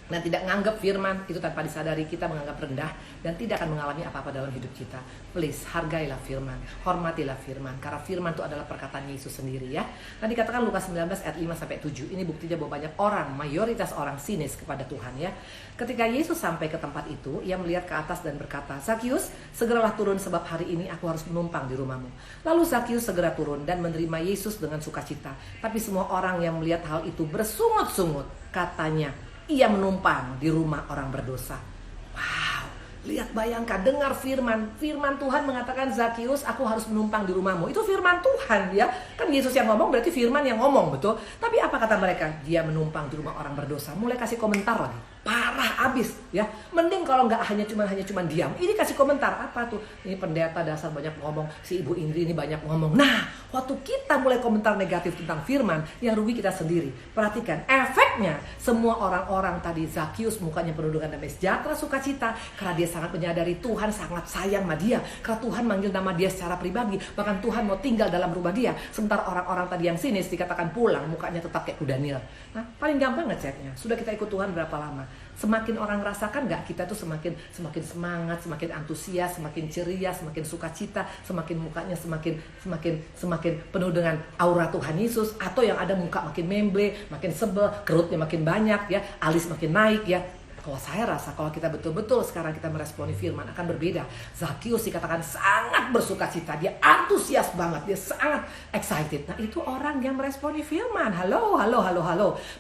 Speaker 1: dan tidak menganggap firman itu tanpa disadari kita menganggap rendah dan tidak akan mengalami apa-apa dalam hidup kita. Please, hargailah firman, hormatilah firman, karena firman itu adalah perkataan Yesus sendiri ya. Nah dikatakan Lukas 19 ayat 5-7, ini buktinya bahwa banyak orang, mayoritas orang sinis kepada Tuhan ya. Ketika Yesus sampai ke tempat itu, ia melihat ke atas dan berkata, Zakius, segeralah turun sebab hari ini aku harus menumpang di rumahmu. Lalu Zakius segera turun dan menerima Yesus dengan sukacita. Tapi semua orang yang melihat hal itu bersungut-sungut, katanya, ia menumpang di rumah orang berdosa. Wow, lihat, bayangkan, dengar firman. Firman Tuhan mengatakan, Zakius, aku harus menumpang di rumahmu. Itu firman Tuhan ya. Kan Yesus yang ngomong berarti firman yang ngomong, betul. Tapi apa kata mereka? Dia menumpang di rumah orang berdosa. Mulai kasih komentar lagi. Parah abis ya. Mending kalau nggak hanya cuman diam. Ini kasih komentar apa tuh? Ini pendeta dasar banyak ngomong, si Ibu Indri ini banyak ngomong. Nah, waktu kita mulai komentar negatif tentang firman, yang rugi kita sendiri. Perhatikan efeknya. Semua orang-orang tadi, Zakius mukanya penuh dengan damai sejahtera, sukacita, karena dia sangat menyadari Tuhan sangat sayang sama dia. Karena Tuhan manggil nama dia secara pribadi, bahkan Tuhan mau tinggal dalam rumah dia. Sementara orang-orang tadi yang sinis dikatakan pulang, mukanya tetap kayak kuda nil. Nah, paling gampang ngeceknya. Sudah kita ikut Tuhan berapa lama? Semakin orang rasakan nggak kita tuh semakin semangat, semakin antusias, semakin ceria, semakin sukacita, semakin mukanya semakin penuh dengan aura Tuhan Yesus, atau yang ada muka makin memble, makin sebel, kerutnya makin banyak ya, alis makin naik ya. Kalau saya rasa kalau kita betul-betul sekarang kita meresponi firman akan berbeda. Zakius dikatakan sangat bersukacita, dia antusias banget, dia sangat excited. Nah itu orang yang meresponi firman. Halo.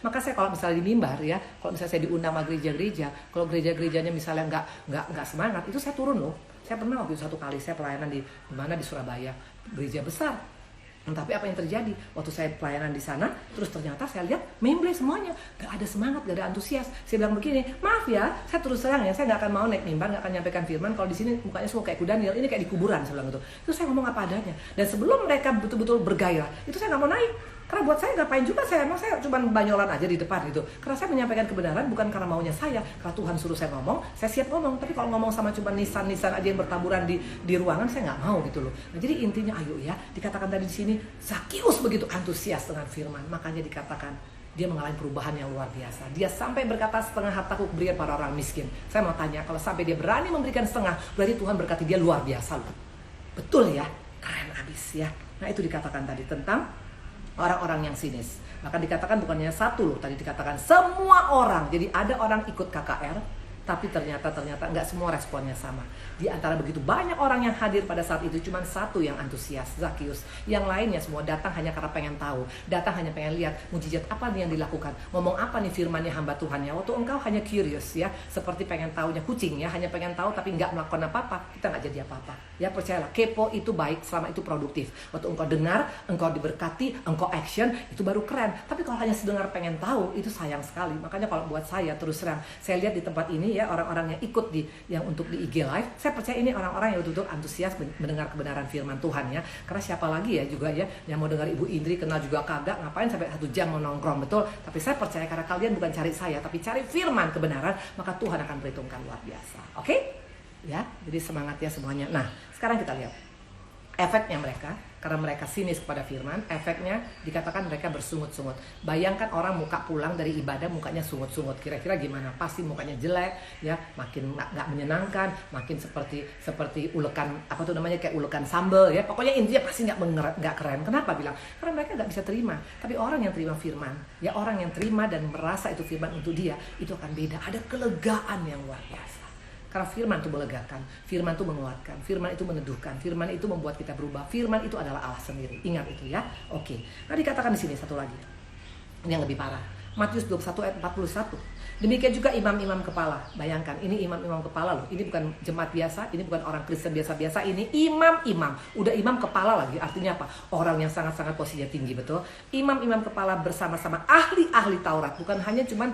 Speaker 1: Maka saya kalau misalnya di mimbar ya, kalau misalnya saya diundang sama gereja-gereja, kalau gereja-gerejanya misalnya nggak semangat, itu saya turun loh. Saya pernah waktu itu satu kali saya pelayanan di Surabaya, gereja besar. Tapi apa yang terjadi waktu saya pelayanan di sana, terus ternyata saya lihat memble semuanya, gak ada semangat, gak ada antusias. Saya bilang begini, maaf ya, saya terus terang ya, saya gak akan mau naik mimbar, gak akan nyampaikan firman kalau di sini mukanya semua kayak kuda nil, ini kayak di kuburan, saya bilang gitu. Itu saya ngomong apa adanya. Dan sebelum mereka betul-betul bergairah, itu saya gak mau naik. Karena buat saya ngapain juga saya cuma banyolan aja di depan gitu. Karena saya menyampaikan kebenaran bukan karena maunya saya. Karena Tuhan suruh saya ngomong, saya siap ngomong. Tapi kalau ngomong sama cuma nisan-nisan aja yang bertaburan di ruangan, saya nggak mau gitu loh. Nah, jadi intinya ayo ya, dikatakan tadi di sini Zakius begitu antusias dengan firman. Makanya dikatakan dia mengalami perubahan yang luar biasa. Dia sampai berkata, setengah hartaku kuberikan pada orang miskin. Saya mau tanya, kalau sampai dia berani memberikan setengah, berarti Tuhan berkati dia luar biasa loh. Betul ya? Keren abis ya. Nah itu dikatakan tadi tentang orang-orang yang sinis. Maka dikatakan bukannya satu loh, tadi dikatakan semua orang. Jadi ada orang ikut KKR, tapi ternyata nggak semua responnya sama. Di antara begitu banyak orang yang hadir pada saat itu, cuma satu yang antusias, Zakius. Yang lainnya semua datang hanya karena pengen tahu, datang hanya pengen lihat mujizat apa nih yang dilakukan, ngomong apa nih firmannya hamba Tuhannya. Waktu engkau hanya curious ya, seperti pengen tahunya kucing ya, hanya pengen tahu tapi nggak melakukan apa-apa, kita nggak jadi apa-apa. Ya percayalah, kepo itu baik selama itu produktif. Waktu engkau dengar, engkau diberkati, engkau action, itu baru keren. Tapi kalau hanya sedengar pengen tahu, itu sayang sekali. Makanya kalau buat saya terus terang, saya lihat di tempat ini ya, orang-orang yang ikut yang untuk di IG Live, saya percaya ini orang-orang yang betul-betul antusias mendengar kebenaran firman Tuhan ya. Karena siapa lagi ya juga ya yang mau dengar Ibu Indri, kenal juga kagak, ngapain sampai 1 jam mau nongkrong, betul. Tapi saya percaya karena kalian bukan cari saya, tapi cari firman kebenaran, maka Tuhan akan perhitungkan luar biasa. Oke? Ya, jadi semangat ya semuanya. Nah, sekarang kita lihat efeknya mereka. Karena mereka sinis kepada firman, efeknya dikatakan mereka bersungut-sungut. Bayangkan orang muka pulang dari ibadah mukanya sungut-sungut, kira-kira gimana? Pasti mukanya jelek, ya, makin nggak menyenangkan, makin seperti ulekan apa tuh namanya, kayak ulekan sambal, ya. Pokoknya intinya pasti nggak keren. Kenapa bilang? Karena mereka nggak bisa terima. Tapi orang yang terima firman, ya orang yang terima dan merasa itu firman untuk dia, itu akan beda. Ada kelegaan yang luar biasa. Karena firman itu melegakan, firman itu menguatkan, firman itu meneduhkan, firman itu membuat kita berubah, firman itu adalah Allah sendiri. Ingat itu ya. Oke. Nah dikatakan di sini satu lagi. Ini yang lebih parah. Matius 21 ayat 41. Demikian juga imam-imam kepala. Bayangkan, ini imam-imam kepala loh. Ini bukan jemaat biasa, ini bukan orang Kristen biasa-biasa, ini imam-imam. Udah imam kepala lagi. Artinya apa? Orang yang sangat-sangat posisinya tinggi, betul. Imam-imam kepala bersama-sama ahli-ahli Taurat, bukan hanya cuman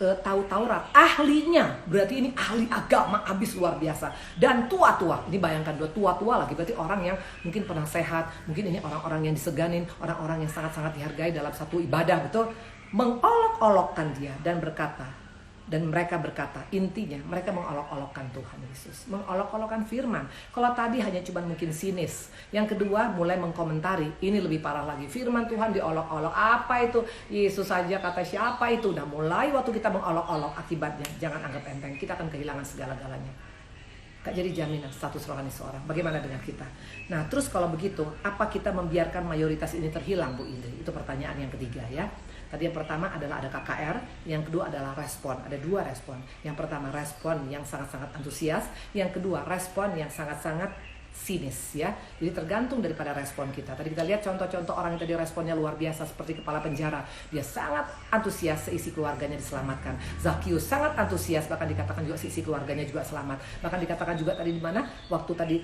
Speaker 1: tahu Taurat, ahlinya, berarti ini ahli agama abis luar biasa. Dan tua-tua, ini bayangkan dua tua-tua lagi, berarti orang yang mungkin pernah sehat, mungkin ini orang-orang yang diseganin, orang-orang yang sangat-sangat dihargai dalam satu ibadah, betul. Mengolok-olokkan dia dan berkata, Dan mereka berkata, intinya mereka mengolok-olokkan Tuhan Yesus, mengolok-olokkan firman. Kalau tadi hanya cuma mungkin sinis, yang kedua mulai mengkomentari, ini lebih parah lagi, firman Tuhan diolok-olok, apa itu, Yesus saja kata siapa itu. Nah mulai waktu kita mengolok-olok, akibatnya jangan anggap enteng, kita akan kehilangan segala-galanya. Gak jadi jaminan status rohani seorang. Bagaimana dengan kita? Nah terus kalau begitu, apa kita membiarkan mayoritas ini terhilang, Bu Indri? Itu pertanyaan yang ketiga ya. Tadi yang pertama adalah ada KKR, yang kedua adalah respon. Ada dua respon. Yang pertama respon yang sangat-sangat antusias, yang kedua respon yang sangat-sangat sinis ya. Jadi tergantung daripada respon kita. Tadi kita lihat contoh-contoh orang yang tadi responnya luar biasa seperti kepala penjara. Dia sangat antusias seisi keluarganya diselamatkan. Zakius sangat antusias, bahkan dikatakan juga seisi keluarganya juga selamat. Bahkan dikatakan juga tadi di mana waktu tadi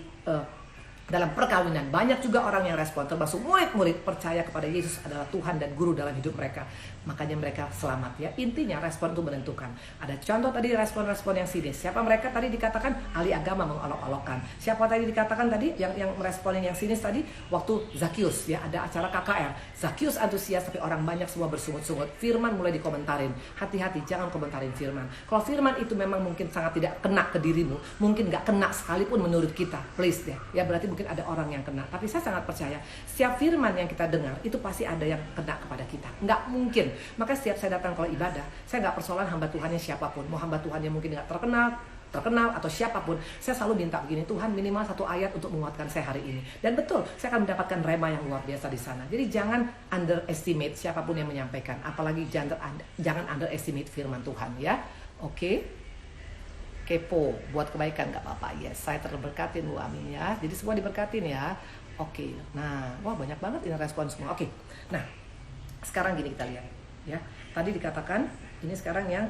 Speaker 1: dalam perkawinan banyak juga orang yang respon, termasuk murid-murid percaya kepada Yesus adalah Tuhan dan Guru dalam hidup mereka, makanya mereka selamat ya. Intinya respon itu menentukan. Ada contoh tadi respon-respon yang sinis. Siapa mereka tadi dikatakan ahli agama mengolok-olokkan. Siapa tadi dikatakan tadi yang merespon yang sinis tadi waktu Zakius ya, ada acara KKR. Zakius antusias tapi orang banyak semua bersungut-sungut. Firman mulai dikomentarin. Hati-hati jangan komentarin firman. Kalau firman itu memang mungkin sangat tidak kena ke dirimu, mungkin nggak kena sekalipun menurut kita, please deh ya, berarti mungkin ada orang yang kena. Tapi saya sangat percaya setiap firman yang kita dengar itu pasti ada yang kena kepada kita. Nggak mungkin. Maka setiap saya datang kalau ibadah, saya nggak persoalan hamba Tuhannya siapapun. Mau hamba Tuhan yang mungkin nggak terkenal atau siapapun, saya selalu minta begini, Tuhan minimal satu ayat untuk menguatkan saya hari ini. Dan betul, saya akan mendapatkan rema yang luar biasa di sana. Jadi jangan underestimate siapapun yang menyampaikan, apalagi jangan underestimate firman Tuhan ya. Oke. Kepo buat kebaikan gak apa-apa ya. Saya terberkatin Bu, amin ya. Jadi semua diberkatin ya. Oke. Nah, wah banyak banget ini respon semua. Oke. Nah, sekarang gini kita lihat ya. Tadi dikatakan ini sekarang yang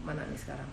Speaker 1: mana nih sekarang?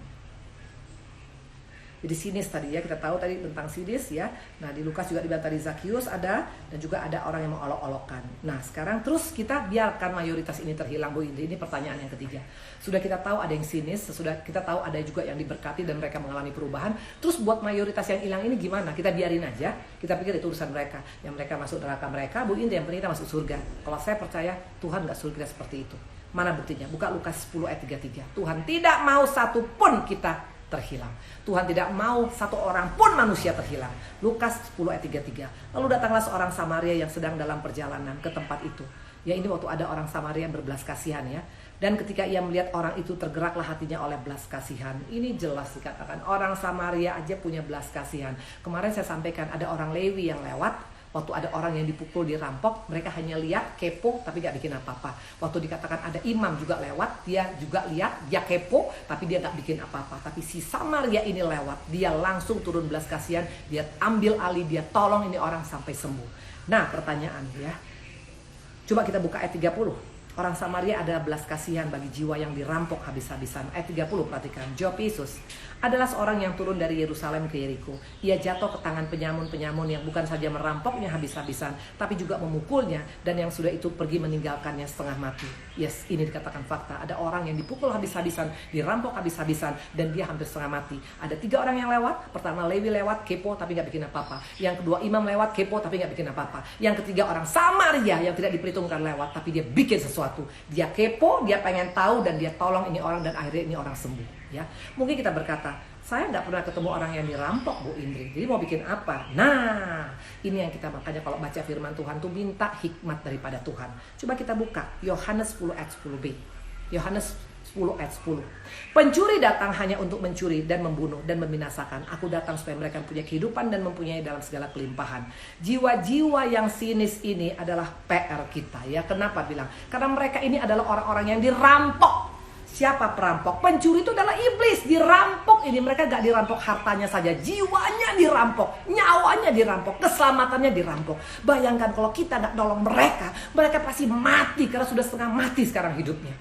Speaker 1: Jadi sinis tadi ya, kita tahu tadi tentang sinis ya. Nah di Lukas juga dibilang tadi Zakius ada, dan juga ada orang yang mengolok-olokkan. Nah sekarang terus kita biarkan mayoritas ini terhilang Bu Indri. Ini pertanyaan yang ketiga. Sudah kita tahu ada yang sinis, sudah kita tahu ada juga yang diberkati dan mereka mengalami perubahan. Terus buat mayoritas yang hilang ini gimana? Kita biarin aja, kita pikir itu urusan mereka. Yang mereka masuk neraka mereka, Bu Indri yang penting kita masuk surga. Kalau saya percaya Tuhan gak suruh kita seperti itu. Mana buktinya? Buka Lukas 10 ayat 33. Tuhan tidak mau satu pun kita terhilang. Tuhan tidak mau satu orang pun manusia terhilang. Lukas 10 ayat 33. Lalu datanglah seorang Samaria yang sedang dalam perjalanan ke tempat itu. Ya ini waktu ada orang Samaria berbelas kasihan ya. Dan ketika ia melihat orang itu, tergeraklah hatinya oleh belas kasihan. Ini jelas dikatakan orang Samaria aja punya belas kasihan. Kemarin saya sampaikan ada orang Lewi yang lewat. Waktu ada orang yang dipukul, dirampok, mereka hanya lihat, kepo, tapi gak bikin apa-apa. Waktu dikatakan ada imam juga lewat, dia juga lihat, dia kepo, tapi dia gak bikin apa-apa. Tapi si Samaria ini lewat, dia langsung turun belas kasihan, dia ambil alih, dia tolong ini orang sampai sembuh. Nah pertanyaan ya, coba kita buka ayat 30. Orang Samaria adalah belas kasihan bagi jiwa yang dirampok habis-habisan. Ayat 30 perhatikan. Jawab Yesus, adalah seorang yang turun dari Yerusalem ke Yeriko. Ia jatuh ke tangan penyamun-penyamun yang bukan saja merampoknya habis-habisan, tapi juga memukulnya, dan yang sudah itu pergi meninggalkannya setengah mati. Yes, ini dikatakan fakta. Ada orang yang dipukul habis-habisan, dirampok habis-habisan, dan dia hampir setengah mati. Ada 3 orang yang lewat. Pertama Lewi lewat, kepo tapi gak bikin apa-apa. Yang kedua imam lewat, kepo tapi gak bikin apa-apa. Yang ketiga orang Samaria yang tidak diperhitungkan lewat, tapi dia bikin sesuatu. Dia kepo, dia pengen tahu, dan dia tolong ini orang, dan akhirnya ini orang sembuh. Ya, mungkin kita berkata, saya nggak pernah ketemu orang yang dirampok Bu Indri, jadi mau bikin apa? Nah, ini yang kita makanya kalau baca firman Tuhan tuh minta hikmat daripada Tuhan. Coba kita buka Yohanes 10 ayat 10b. Yohanes 10 ayat 10. Pencuri datang hanya untuk mencuri dan membunuh dan membinasakan. Aku datang supaya mereka punya kehidupan dan mempunyai dalam segala kelimpahan. Jiwa-jiwa yang sinis ini adalah PR kita ya. Kenapa bilang? Karena mereka ini adalah orang-orang yang dirampok. Siapa perampok? Pencuri itu adalah iblis. Dirampok ini, mereka gak dirampok hartanya saja, jiwanya dirampok, nyawanya dirampok, keselamatannya dirampok. Bayangkan kalau kita gak nolong mereka, mereka pasti mati karena sudah setengah mati sekarang hidupnya.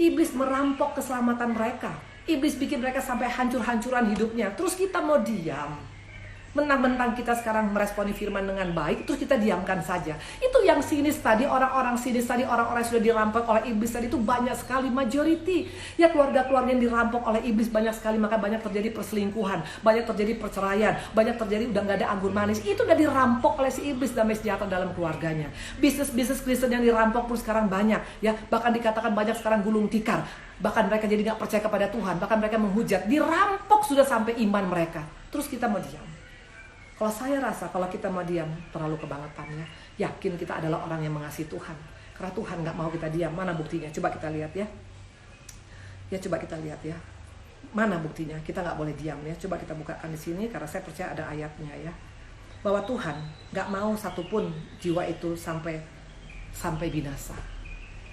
Speaker 1: Iblis merampok keselamatan mereka. Iblis bikin mereka sampai hancur-hancuran hidupnya. Terus kita mau diam. Mentang-mentang kita sekarang meresponi firman dengan baik, terus kita diamkan saja. Itu yang sinis tadi, orang-orang sinis tadi, orang-orang yang sudah dirampok oleh iblis tadi itu banyak sekali, majority. Ya, keluarga-keluarga yang dirampok oleh iblis banyak sekali, maka banyak terjadi perselingkuhan, banyak terjadi perceraian, banyak terjadi udah gak ada anggur manis. Itu udah dirampok oleh si iblis, damai sejahtera dalam keluarganya. Bisnis-bisnis Kristen yang dirampok pun sekarang banyak, ya. Bahkan dikatakan banyak sekarang gulung tikar. Bahkan mereka jadi gak percaya kepada Tuhan, bahkan mereka menghujat, dirampok sudah sampai iman mereka. Terus kita mau diam. Kalau saya rasa kalau kita mau diam terlalu kebangetan, ya. Yakin kita adalah orang yang mengasihi Tuhan. Karena Tuhan gak mau kita diam. Mana buktinya? Coba kita lihat, ya. Ya, coba kita lihat, ya. Mana buktinya? Kita gak boleh diam, ya. Coba kita bukakan di sini karena saya percaya ada ayatnya, ya. Bahwa Tuhan gak mau satupun jiwa itu sampai binasa.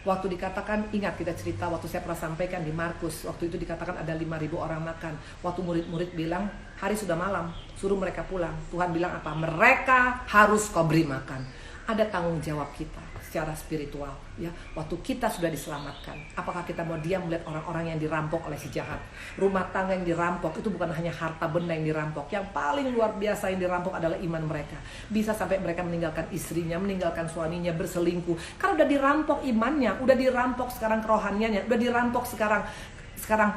Speaker 1: Waktu dikatakan, ingat kita cerita waktu saya pernah sampaikan di Markus, waktu itu dikatakan ada 5.000 orang makan. Waktu murid-murid bilang, hari sudah malam, suruh mereka pulang. Tuhan bilang apa? Mereka harus kau beri makan. Ada tanggung jawab kita secara spiritual, ya. Waktu kita sudah diselamatkan, apakah kita mau diam melihat orang-orang yang dirampok oleh si jahat? Rumah tangga yang dirampok itu bukan hanya harta benda yang dirampok. Yang paling luar biasa yang dirampok adalah iman mereka. Bisa sampai mereka meninggalkan istrinya, meninggalkan suaminya, berselingkuh. Karena udah dirampok imannya, udah dirampok sekarang kerohaniannya, udah dirampok sekarang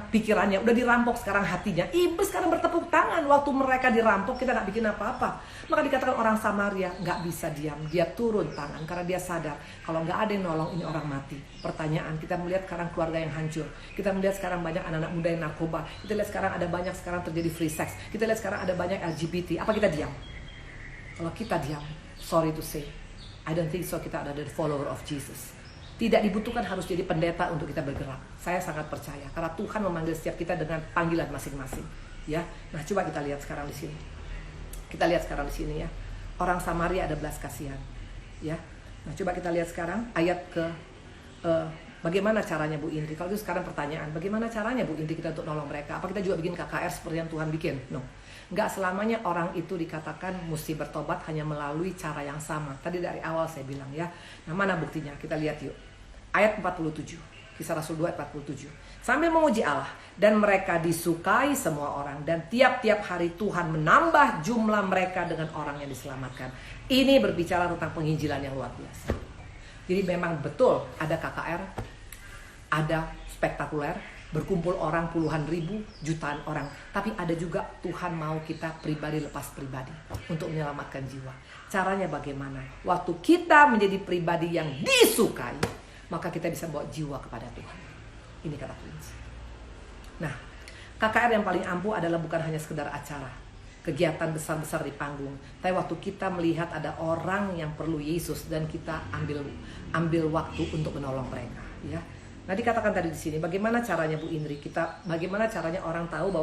Speaker 1: pikirannya, udah dirampok sekarang hatinya. Iblis sekarang bertepuk tangan. Waktu mereka dirampok, kita gak bikin apa-apa. Maka dikatakan orang Samaria gak bisa diam. Dia turun tangan karena dia sadar kalau gak ada yang nolong, ini orang mati. Pertanyaan, kita melihat sekarang keluarga yang hancur. Kita melihat sekarang banyak anak-anak muda yang narkoba. Kita lihat sekarang ada banyak sekarang terjadi free sex. Kita lihat sekarang ada banyak LGBT. Apa kita diam? Kalau kita diam, sorry to say, I don't think so kita ada the follower of Jesus. Tidak dibutuhkan harus jadi pendeta untuk kita bergerak. Saya sangat percaya karena Tuhan memanggil setiap kita dengan panggilan masing-masing, ya. Nah, coba kita lihat sekarang di sini. Kita lihat sekarang di sini, ya. Orang Samaria ada belas kasihan, ya. Nah, coba kita lihat sekarang ayat ke bagaimana caranya Bu Indri? Kalau itu sekarang pertanyaan, bagaimana caranya Bu Indri kita untuk nolong mereka? Apa kita juga bikin KKR seperti yang Tuhan bikin? No. Enggak selamanya orang itu dikatakan mesti bertobat hanya melalui cara yang sama. Tadi dari awal saya bilang, ya. Nah, mana buktinya? Kita lihat yuk. Ayat 47, Kisah Rasul 2 ayat 47. Sambil memuji Allah, dan mereka disukai semua orang, dan tiap-tiap hari Tuhan menambah jumlah mereka dengan orang yang diselamatkan. Ini berbicara tentang penginjilan yang luar biasa. Jadi memang betul ada KKR, ada spektakuler, berkumpul orang puluhan ribu, jutaan orang. Tapi ada juga Tuhan mau kita pribadi lepas pribadi untuk menyelamatkan jiwa. Caranya bagaimana? Waktu kita menjadi pribadi yang disukai, maka kita bisa bawa jiwa kepada Tuhan. Ini kata kunci. Nah, KKR yang paling ampuh adalah bukan hanya sekedar acara, kegiatan besar-besar di panggung. Tapi waktu kita melihat ada orang yang perlu Yesus dan kita ambil waktu untuk menolong mereka, ya. Nah, dikatakan tadi di sini, bagaimana caranya Bu Indri? Bagaimana caranya orang tahu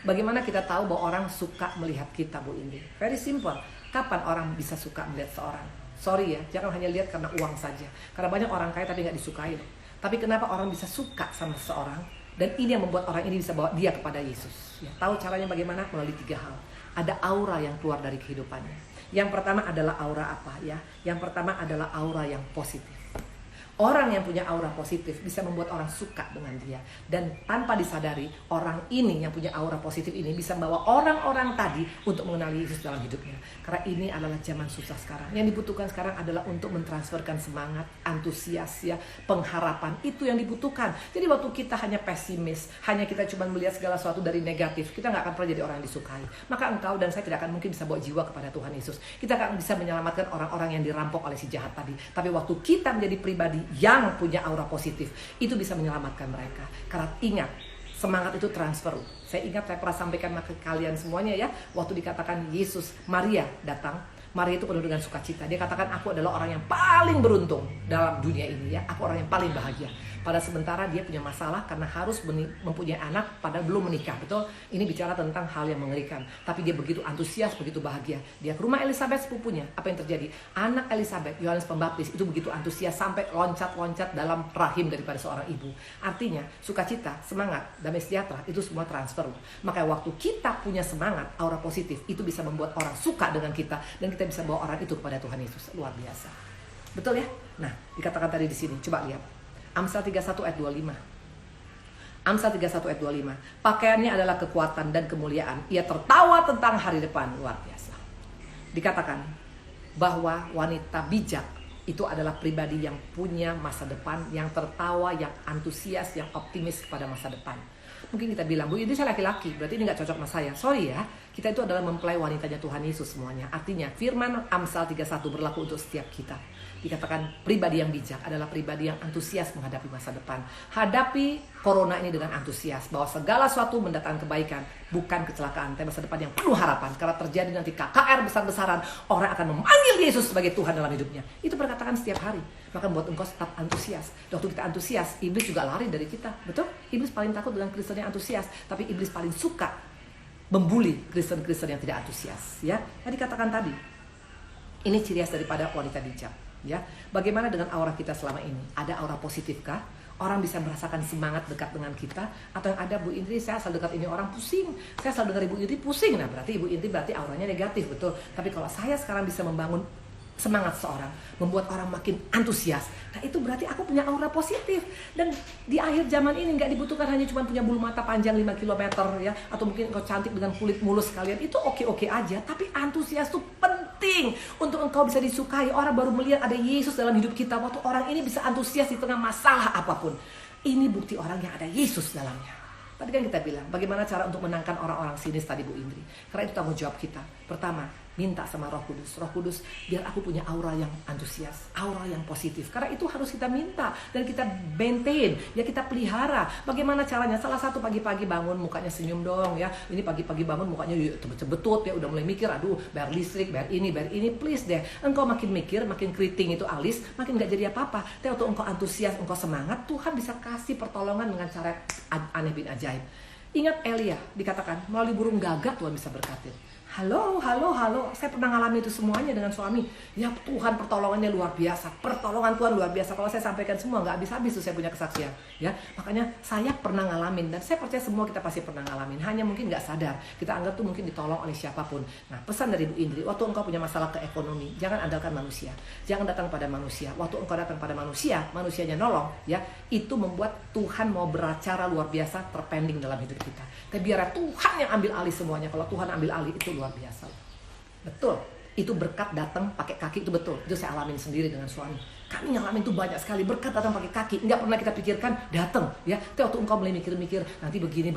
Speaker 1: bagaimana kita tahu bahwa orang suka melihat kita, Bu Indri? Very simple. Kapan orang bisa suka melihat seorang? Sorry ya, jangan hanya lihat karena uang saja. Karena banyak orang kaya tapi gak disukai loh. Tapi kenapa orang bisa suka sama seseorang? Dan ini yang membuat orang ini bisa bawa dia kepada Yesus, ya. Tahu caranya bagaimana? Melalui 3 hal. Ada aura yang keluar dari kehidupannya. Yang pertama adalah aura apa, ya? Yang pertama adalah aura yang positif. Orang yang punya aura positif bisa membuat orang suka dengan dia. Dan tanpa disadari, orang ini yang punya aura positif ini bisa membawa orang-orang tadi untuk mengenali Yesus dalam hidupnya. Karena ini adalah zaman susah sekarang. Yang dibutuhkan sekarang adalah untuk mentransferkan semangat, antusias, ya, pengharapan. Itu yang dibutuhkan. Jadi waktu kita hanya pesimis, hanya kita cuma melihat segala sesuatu dari negatif, kita gak akan pernah jadi orang yang disukai. Maka engkau dan saya tidak akan mungkin bisa bawa jiwa kepada Tuhan Yesus. Kita akan bisa menyelamatkan orang-orang yang dirampok oleh si jahat tadi. Tapi waktu kita menjadi pribadi yang punya aura positif, itu bisa menyelamatkan mereka. Karena ingat, semangat itu transfer. Saya ingat saya pernah sampaikan ke kalian semuanya, ya. Waktu dikatakan Yesus, Maria datang, Maria itu penuh dengan sukacita. Dia katakan, aku adalah orang yang paling beruntung dalam dunia ini, ya. Aku orang yang paling bahagia. Pada sementara dia punya masalah karena harus mempunyai anak padahal belum menikah. Betul? Ini bicara tentang hal yang mengerikan. Tapi dia begitu antusias, begitu bahagia. Dia ke rumah Elizabeth sepupunya. Apa yang terjadi? Anak Elizabeth, Yohanes Pembaptis, itu begitu antusias sampai loncat-loncat dalam rahim daripada seorang ibu. Artinya, sukacita, semangat, damai sejahtera, itu semua transfer. Maka waktu kita punya semangat, aura positif, itu bisa membuat orang suka dengan kita. Dan kita bisa bawa orang itu kepada Tuhan Yesus. Luar biasa. Betul ya? Nah, dikatakan tadi di sini. Coba lihat. Amsal 31 ayat 25. Amsal 31 ayat 25. Pakaiannya adalah kekuatan dan kemuliaan. Ia tertawa tentang hari depan. Luar biasa. Dikatakan bahwa wanita bijak itu adalah pribadi yang punya masa depan, yang tertawa, yang antusias, yang optimis kepada masa depan. Mungkin kita bilang, Bu, ini saya laki-laki, berarti ini gak cocok sama saya. Sorry ya, kita itu adalah mempelai wanitanya Tuhan Yesus semuanya. Artinya firman Amsal 31 berlaku untuk setiap kita. Dikatakan pribadi yang bijak adalah pribadi yang antusias menghadapi masa depan. Hadapi corona ini dengan antusias, bahwa segala sesuatu mendatangkan kebaikan, bukan kecelakaan, tapi masa depan yang penuh harapan. Karena terjadi nanti KKR besar-besaran, orang akan memanggil Yesus sebagai Tuhan dalam hidupnya. Itu perkataan setiap hari. Maka buat engkau tetap antusias. Waktu kita antusias, iblis juga lari dari kita. Betul? Iblis paling takut dengan Kristen yang antusias, tapi iblis paling suka membuli Kristen-Kristen yang tidak antusias. Ya, tadi katakan tadi, ini ciri khas daripada wanita bijak. Ya, bagaimana dengan aura kita selama ini? Ada aura positifkah? Orang bisa merasakan semangat dekat dengan kita? Atau yang ada, Bu Indri, saya asal dekat ini orang pusing, saya asal dengar Ibu Indri pusing. Nah, berarti Ibu Indri berarti auranya negatif, betul. Tapi kalau saya sekarang bisa membangun semangat seorang, membuat orang makin antusias, nah itu berarti aku punya aura positif. Dan di akhir zaman ini nggak dibutuhkan hanya cuma punya bulu mata panjang 5 km ya, atau mungkin engkau cantik dengan kulit mulus sekalian, itu oke-oke aja. Tapi antusias itu penting untuk engkau bisa disukai. Orang baru melihat ada Yesus dalam hidup kita waktu orang ini bisa antusias di tengah masalah apapun. Ini bukti orang yang ada Yesus dalamnya. Tadi kan kita bilang, bagaimana cara untuk menangkan orang-orang sinis tadi, Bu Indri. Karena itu tanggung jawab kita. Pertama, minta sama Roh Kudus. Roh Kudus, biar aku punya aura yang antusias, aura yang positif. Karena itu harus kita minta dan kita maintain, ya kita pelihara. Bagaimana caranya? Salah satu pagi-pagi bangun mukanya senyum dong ya. Ini pagi-pagi bangun mukanya cebetut ya, udah mulai mikir, aduh bayar listrik, bayar ini, please deh. Engkau makin mikir, makin keriting itu alis, makin gak jadi apa-apa. Tapi waktu engkau antusias, engkau semangat, Tuhan bisa kasih pertolongan dengan cara aneh bin ajaib. Ingat Elia, dikatakan melalui burung gagak Tuhan bisa berkatin. Halo, saya pernah ngalami itu semuanya dengan suami. Ya Tuhan, pertolongannya luar biasa. Pertolongan Tuhan luar biasa. Kalau saya sampaikan semua nggak habis-habis tuh saya punya kesaksian. Ya, makanya saya pernah ngalamin dan saya percaya semua kita pasti pernah ngalamin. Hanya mungkin nggak sadar. Kita anggap tuh mungkin ditolong oleh siapapun. Nah, pesan dari Bu Indri, waktu engkau punya masalah ke ekonomi, jangan andalkan manusia. Jangan datang pada manusia. Waktu engkau datang pada manusia, manusianya nolong, ya itu membuat Tuhan mau beracara luar biasa terpending dalam hidup kita. Tapi biar Tuhan yang ambil alih semuanya. Kalau Tuhan ambil alih itu luar biasa. Betul. Itu berkat datang pakai kaki, itu betul. Itu saya alamin sendiri dengan suami. Kami ngalamin itu banyak sekali. Berkat datang pakai kaki. Enggak pernah kita pikirkan datang, ya. Tapi waktu engkau mulai mikir-mikir nanti begini,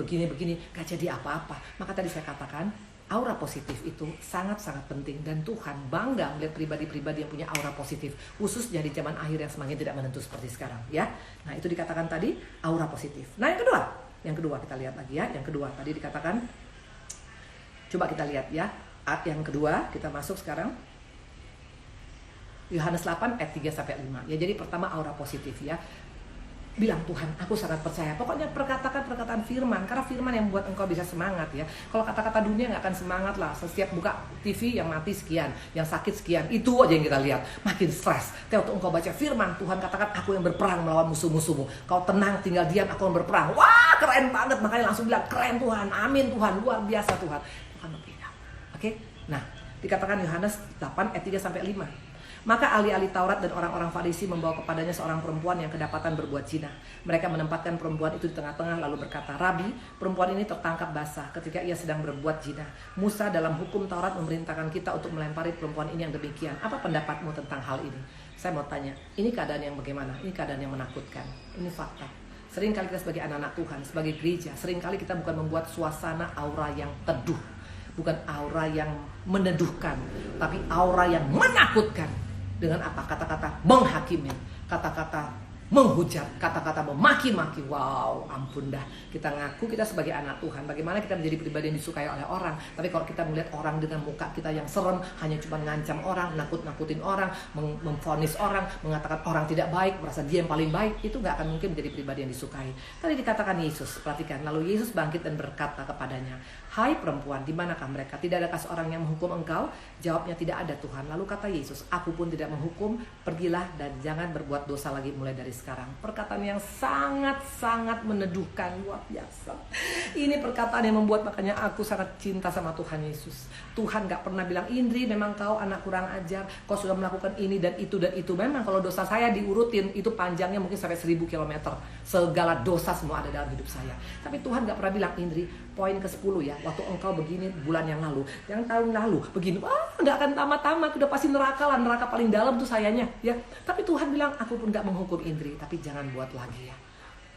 Speaker 1: gak jadi apa-apa. Maka tadi saya katakan aura positif itu sangat-sangat penting. Dan Tuhan bangga melihat pribadi-pribadi yang punya aura positif, khususnya di zaman akhir yang semakin tidak menentu seperti sekarang, ya. Nah, itu dikatakan tadi aura positif. Nah, yang kedua kita lihat lagi ya. Yang kedua tadi dikatakan, coba kita lihat ya. Yang kedua kita masuk sekarang Yohanes 8 ayat 3-5. Ya, jadi pertama aura positif ya. Bilang Tuhan, aku sangat percaya. Pokoknya perkataan firman, karena firman yang membuat engkau bisa semangat ya. Kalau kata-kata dunia nggak akan semangat lah. Setiap buka TV yang mati sekian, yang sakit sekian, itu aja yang kita lihat. Makin stres. Tapi waktu engkau baca firman, Tuhan katakan aku yang berperang melawan musuh-musuhmu. Kau tenang, tinggal diam, aku yang berperang. Wah, keren banget. Makanya langsung bilang, keren Tuhan, amin Tuhan, luar biasa Tuhan. Tuhan berbeda. Oke? Nah, dikatakan Yohanes 8 ayat 3-5. Maka ahli-ahli Taurat dan orang-orang Farisi membawa kepadanya seorang perempuan yang kedapatan berbuat zina. Mereka menempatkan perempuan itu di tengah-tengah lalu berkata, Rabi, perempuan ini tertangkap basah ketika ia sedang berbuat zina. Musa dalam hukum Taurat memerintahkan kita untuk melempari perempuan ini yang demikian. Apa pendapatmu tentang hal ini? Saya mau tanya, ini keadaan yang bagaimana? Ini keadaan yang menakutkan. Ini fakta. Seringkali kita sebagai anak-anak Tuhan, sebagai gereja, seringkali kita bukan membuat suasana aura yang teduh. Bukan aura yang meneduhkan, tapi aura yang menakutkan. Dengan apa? Kata-kata menghakimi, kata-kata menghujat, kata-kata memaki-maki. Wow, ampun dah. Kita ngaku kita sebagai anak Tuhan. Bagaimana kita menjadi pribadi yang disukai oleh orang. Tapi kalau kita melihat orang dengan muka kita yang serem, hanya cuma ngancam orang, nakut-nakutin orang, memvonis orang, mengatakan orang tidak baik, merasa dia yang paling baik, itu gak akan mungkin menjadi pribadi yang disukai. Tadi dikatakan Yesus, perhatikan. Lalu Yesus bangkit dan berkata kepadanya, Hai perempuan, di manakah mereka? Tidak adakah seorang yang menghukum engkau? Jawabnya, tidak ada Tuhan. Lalu kata Yesus, aku pun tidak menghukum, pergilah dan jangan berbuat dosa lagi mulai dari sekarang. Perkataan yang sangat-sangat meneduhkan, luar biasa. Ini perkataan yang membuat makanya aku sangat cinta sama Tuhan Yesus. Tuhan gak pernah bilang, Indri memang kau anak kurang ajar, kau sudah melakukan ini dan itu dan itu. Memang kalau dosa saya diurutin, itu panjangnya mungkin sampai 1000 kilometer. Segala dosa semua ada dalam hidup saya. Tapi Tuhan gak pernah bilang, Indri, poin ke-10 ya, waktu engkau begini bulan yang lalu, yang tahun lalu begini, nggak akan tamat-tamat, udah pasti neraka lah, neraka paling dalam tuh sayanya ya. Tapi Tuhan bilang, aku pun nggak menghukum Indri, tapi jangan buat lagi ya.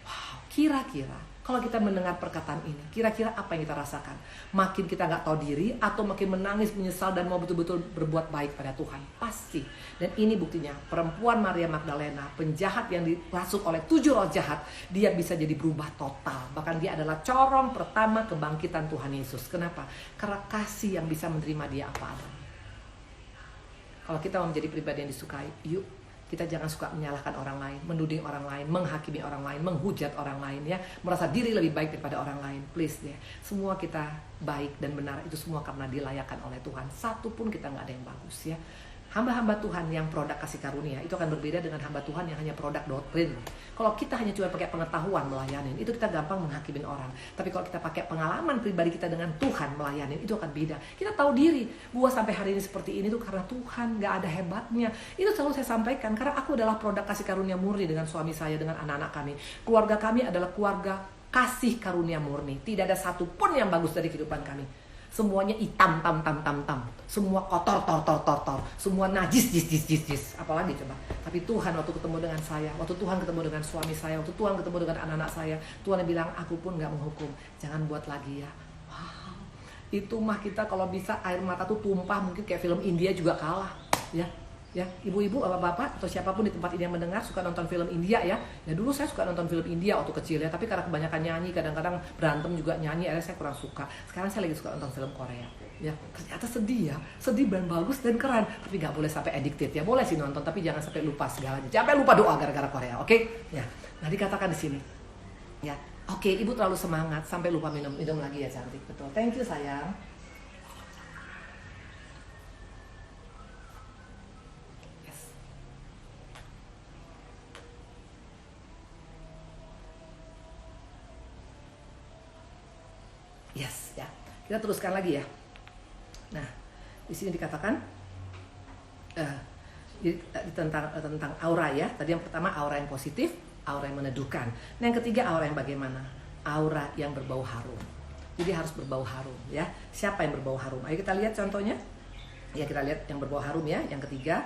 Speaker 1: Wow, kira-kira kalau kita mendengar perkataan ini, kira-kira apa yang kita rasakan? Makin kita nggak tahu diri, atau makin menangis, menyesal, dan mau betul-betul berbuat baik pada Tuhan? Pasti. Dan ini buktinya, perempuan Maria Magdalena, penjahat yang dirasuk oleh 7 roh jahat, dia bisa jadi berubah total. Bahkan dia adalah corong pertama kebangkitan Tuhan Yesus. Kenapa? Karena kasih yang bisa menerima dia apa adanya. Kalau kita mau menjadi pribadi yang disukai, yuk kita jangan suka menyalahkan orang lain, menuding orang lain, menghakimi orang lain, menghujat orang lain ya, merasa diri lebih baik daripada orang lain. Please deh, semua kita baik dan benar itu semua karena dilayakan oleh Tuhan. Satu pun kita nggak ada yang bagus ya. Hamba-hamba Tuhan yang produk kasih karunia itu akan berbeda dengan hamba Tuhan yang hanya produk doktrin. Kalau kita hanya cuma pakai pengetahuan melayanin, itu kita gampang menghakimin orang. Tapi kalau kita pakai pengalaman pribadi kita dengan Tuhan melayanin, itu akan beda. Kita tahu diri, gua sampai hari ini seperti ini tuh karena Tuhan, gak ada hebatnya. Itu selalu saya sampaikan, karena aku adalah produk kasih karunia murni dengan suami saya, dengan anak-anak kami. Keluarga kami adalah keluarga kasih karunia murni. Tidak ada satupun yang bagus dari kehidupan kami. Semuanya hitam, tam. Semua kotor, tor. Semua najis, jis. Apalagi coba. Tapi Tuhan waktu ketemu dengan saya, waktu Tuhan ketemu dengan suami saya, waktu Tuhan ketemu dengan anak-anak saya, Tuhan yang bilang, aku pun gak menghukum. Jangan buat lagi ya. Wow. Itu mah kita kalau bisa air mata tuh tumpah, mungkin kayak film India juga kalah. Ya, ibu-ibu, bapak-bapak, atau siapapun di tempat ini yang mendengar suka nonton film India ya. Ya dulu saya suka nonton film India waktu kecil ya, tapi karena kebanyakan nyanyi, kadang-kadang berantem juga nyanyi, akhirnya saya kurang suka. Sekarang saya lagi suka nonton film Korea. Ya, ternyata sedih ya, sedih dan bagus dan keren. Tapi nggak boleh sampai addicted ya, boleh sih nonton, tapi jangan sampai lupa segalanya. Jangan lupa doa gara-gara Korea, oke? Ya, nah dikatakan di sini. Ya, oke, ibu terlalu semangat sampai lupa minum lagi ya cantik, betul. Thank you sayang. Yes, ya. Kita teruskan lagi ya. Nah, di sini dikatakan tentang aura ya. Tadi yang pertama aura yang positif, aura yang meneduhkan. Nah, yang ketiga aura yang bagaimana? Aura yang berbau harum. Jadi harus berbau harum ya. Siapa yang berbau harum? Ayo kita lihat contohnya. Ya, kita lihat yang berbau harum ya. Yang ketiga,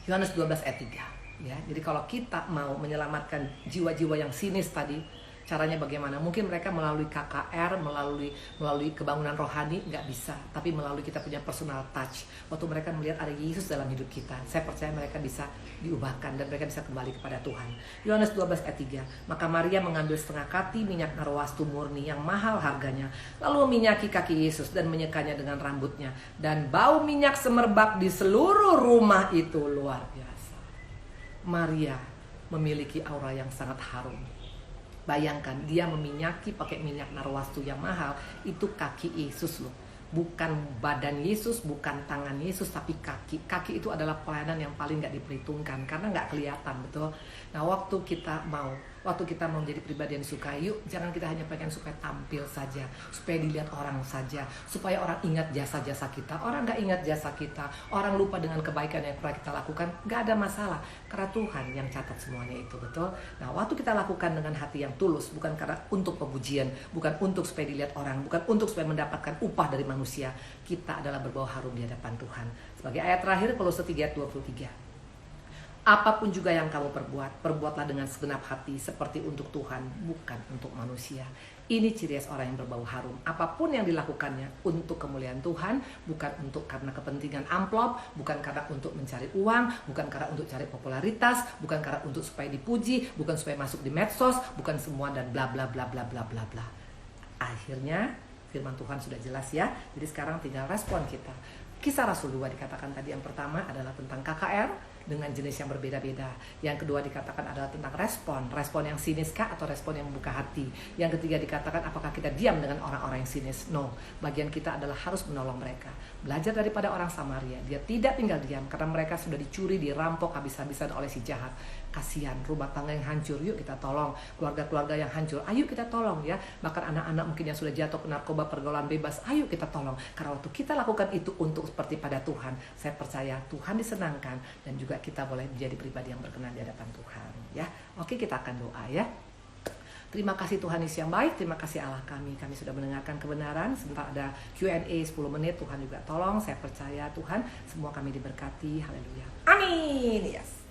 Speaker 1: Yohanes 12 ayat 3 ya. Jadi kalau kita mau menyelamatkan jiwa-jiwa yang sinis tadi, caranya bagaimana? Mungkin mereka melalui KKR, melalui kebangunan rohani, nggak bisa. Tapi melalui kita punya personal touch. Waktu mereka melihat ada Yesus dalam hidup kita, saya percaya mereka bisa diubahkan dan mereka bisa kembali kepada Tuhan. Yohanes 12 ayat 3. Maka Maria mengambil setengah kati minyak narwastu murni yang mahal harganya, lalu meminyaki kaki Yesus dan menyekanya dengan rambutnya. Dan bau minyak semerbak di seluruh rumah itu, luar biasa. Maria memiliki aura yang sangat harum. Bayangkan dia meminyaki pakai minyak narwastu yang mahal, itu kaki Yesus loh. Bukan badan Yesus, bukan tangan Yesus, tapi kaki. Kaki itu adalah pelayanan yang paling gak diperhitungkan karena gak kelihatan, betul. Nah, waktu kita mau menjadi pribadi yang disukai, yuk jangan kita hanya pengen supaya tampil saja, supaya dilihat orang saja, supaya orang ingat jasa-jasa kita. Orang gak ingat jasa kita, orang lupa dengan kebaikan yang pernah kita lakukan, gak ada masalah. Karena Tuhan yang catat semuanya itu, betul. Nah, waktu kita lakukan dengan hati yang tulus, bukan karena untuk pemujian, bukan untuk supaya dilihat orang, bukan untuk supaya mendapatkan upah dari manusia, kita adalah berbau harum di hadapan Tuhan. Sebagai ayat terakhir, Kolose 3 ayat 23. Apapun juga yang kamu perbuatlah dengan segenap hati seperti untuk Tuhan, bukan untuk manusia. Ini ciri khas orang yang berbau harum. Apapun yang dilakukannya untuk kemuliaan Tuhan, bukan untuk karena kepentingan amplop, bukan karena untuk mencari uang, bukan karena untuk cari popularitas, bukan karena untuk supaya dipuji, bukan supaya masuk di medsos, bukan semua dan bla bla bla bla bla bla bla. Akhirnya firman Tuhan sudah jelas ya. Jadi sekarang tinggal respon kita. Kisah Rasul 2 dikatakan tadi yang pertama adalah tentang KKR, dengan jenis yang berbeda-beda. Yang kedua dikatakan adalah tentang respon yang sinis kah atau respon yang membuka hati. Yang ketiga dikatakan apakah kita diam dengan orang-orang yang sinis. No, bagian kita adalah harus menolong mereka. Belajar daripada orang Samaria, dia tidak tinggal diam karena mereka sudah dicuri, dirampok habis-habisan oleh si jahat. Kasihan, rumah tangga yang hancur, yuk kita tolong. Keluarga-keluarga yang hancur, ayo kita tolong ya. Bahkan anak-anak mungkin yang sudah jatuh ke narkoba, pergaulan bebas, ayo kita tolong. Karena waktu kita lakukan itu untuk seperti pada Tuhan, saya percaya Tuhan disenangkan dan juga kita boleh menjadi pribadi yang berkenan di hadapan Tuhan ya. Oke, kita akan doa ya. Terima kasih Tuhan Yesus yang baik, terima kasih Allah kami sudah mendengarkan kebenaran. Sebentar ada Q&A 10 menit, Tuhan juga tolong. Saya percaya Tuhan semua kami diberkati, haleluya, amin. Yes.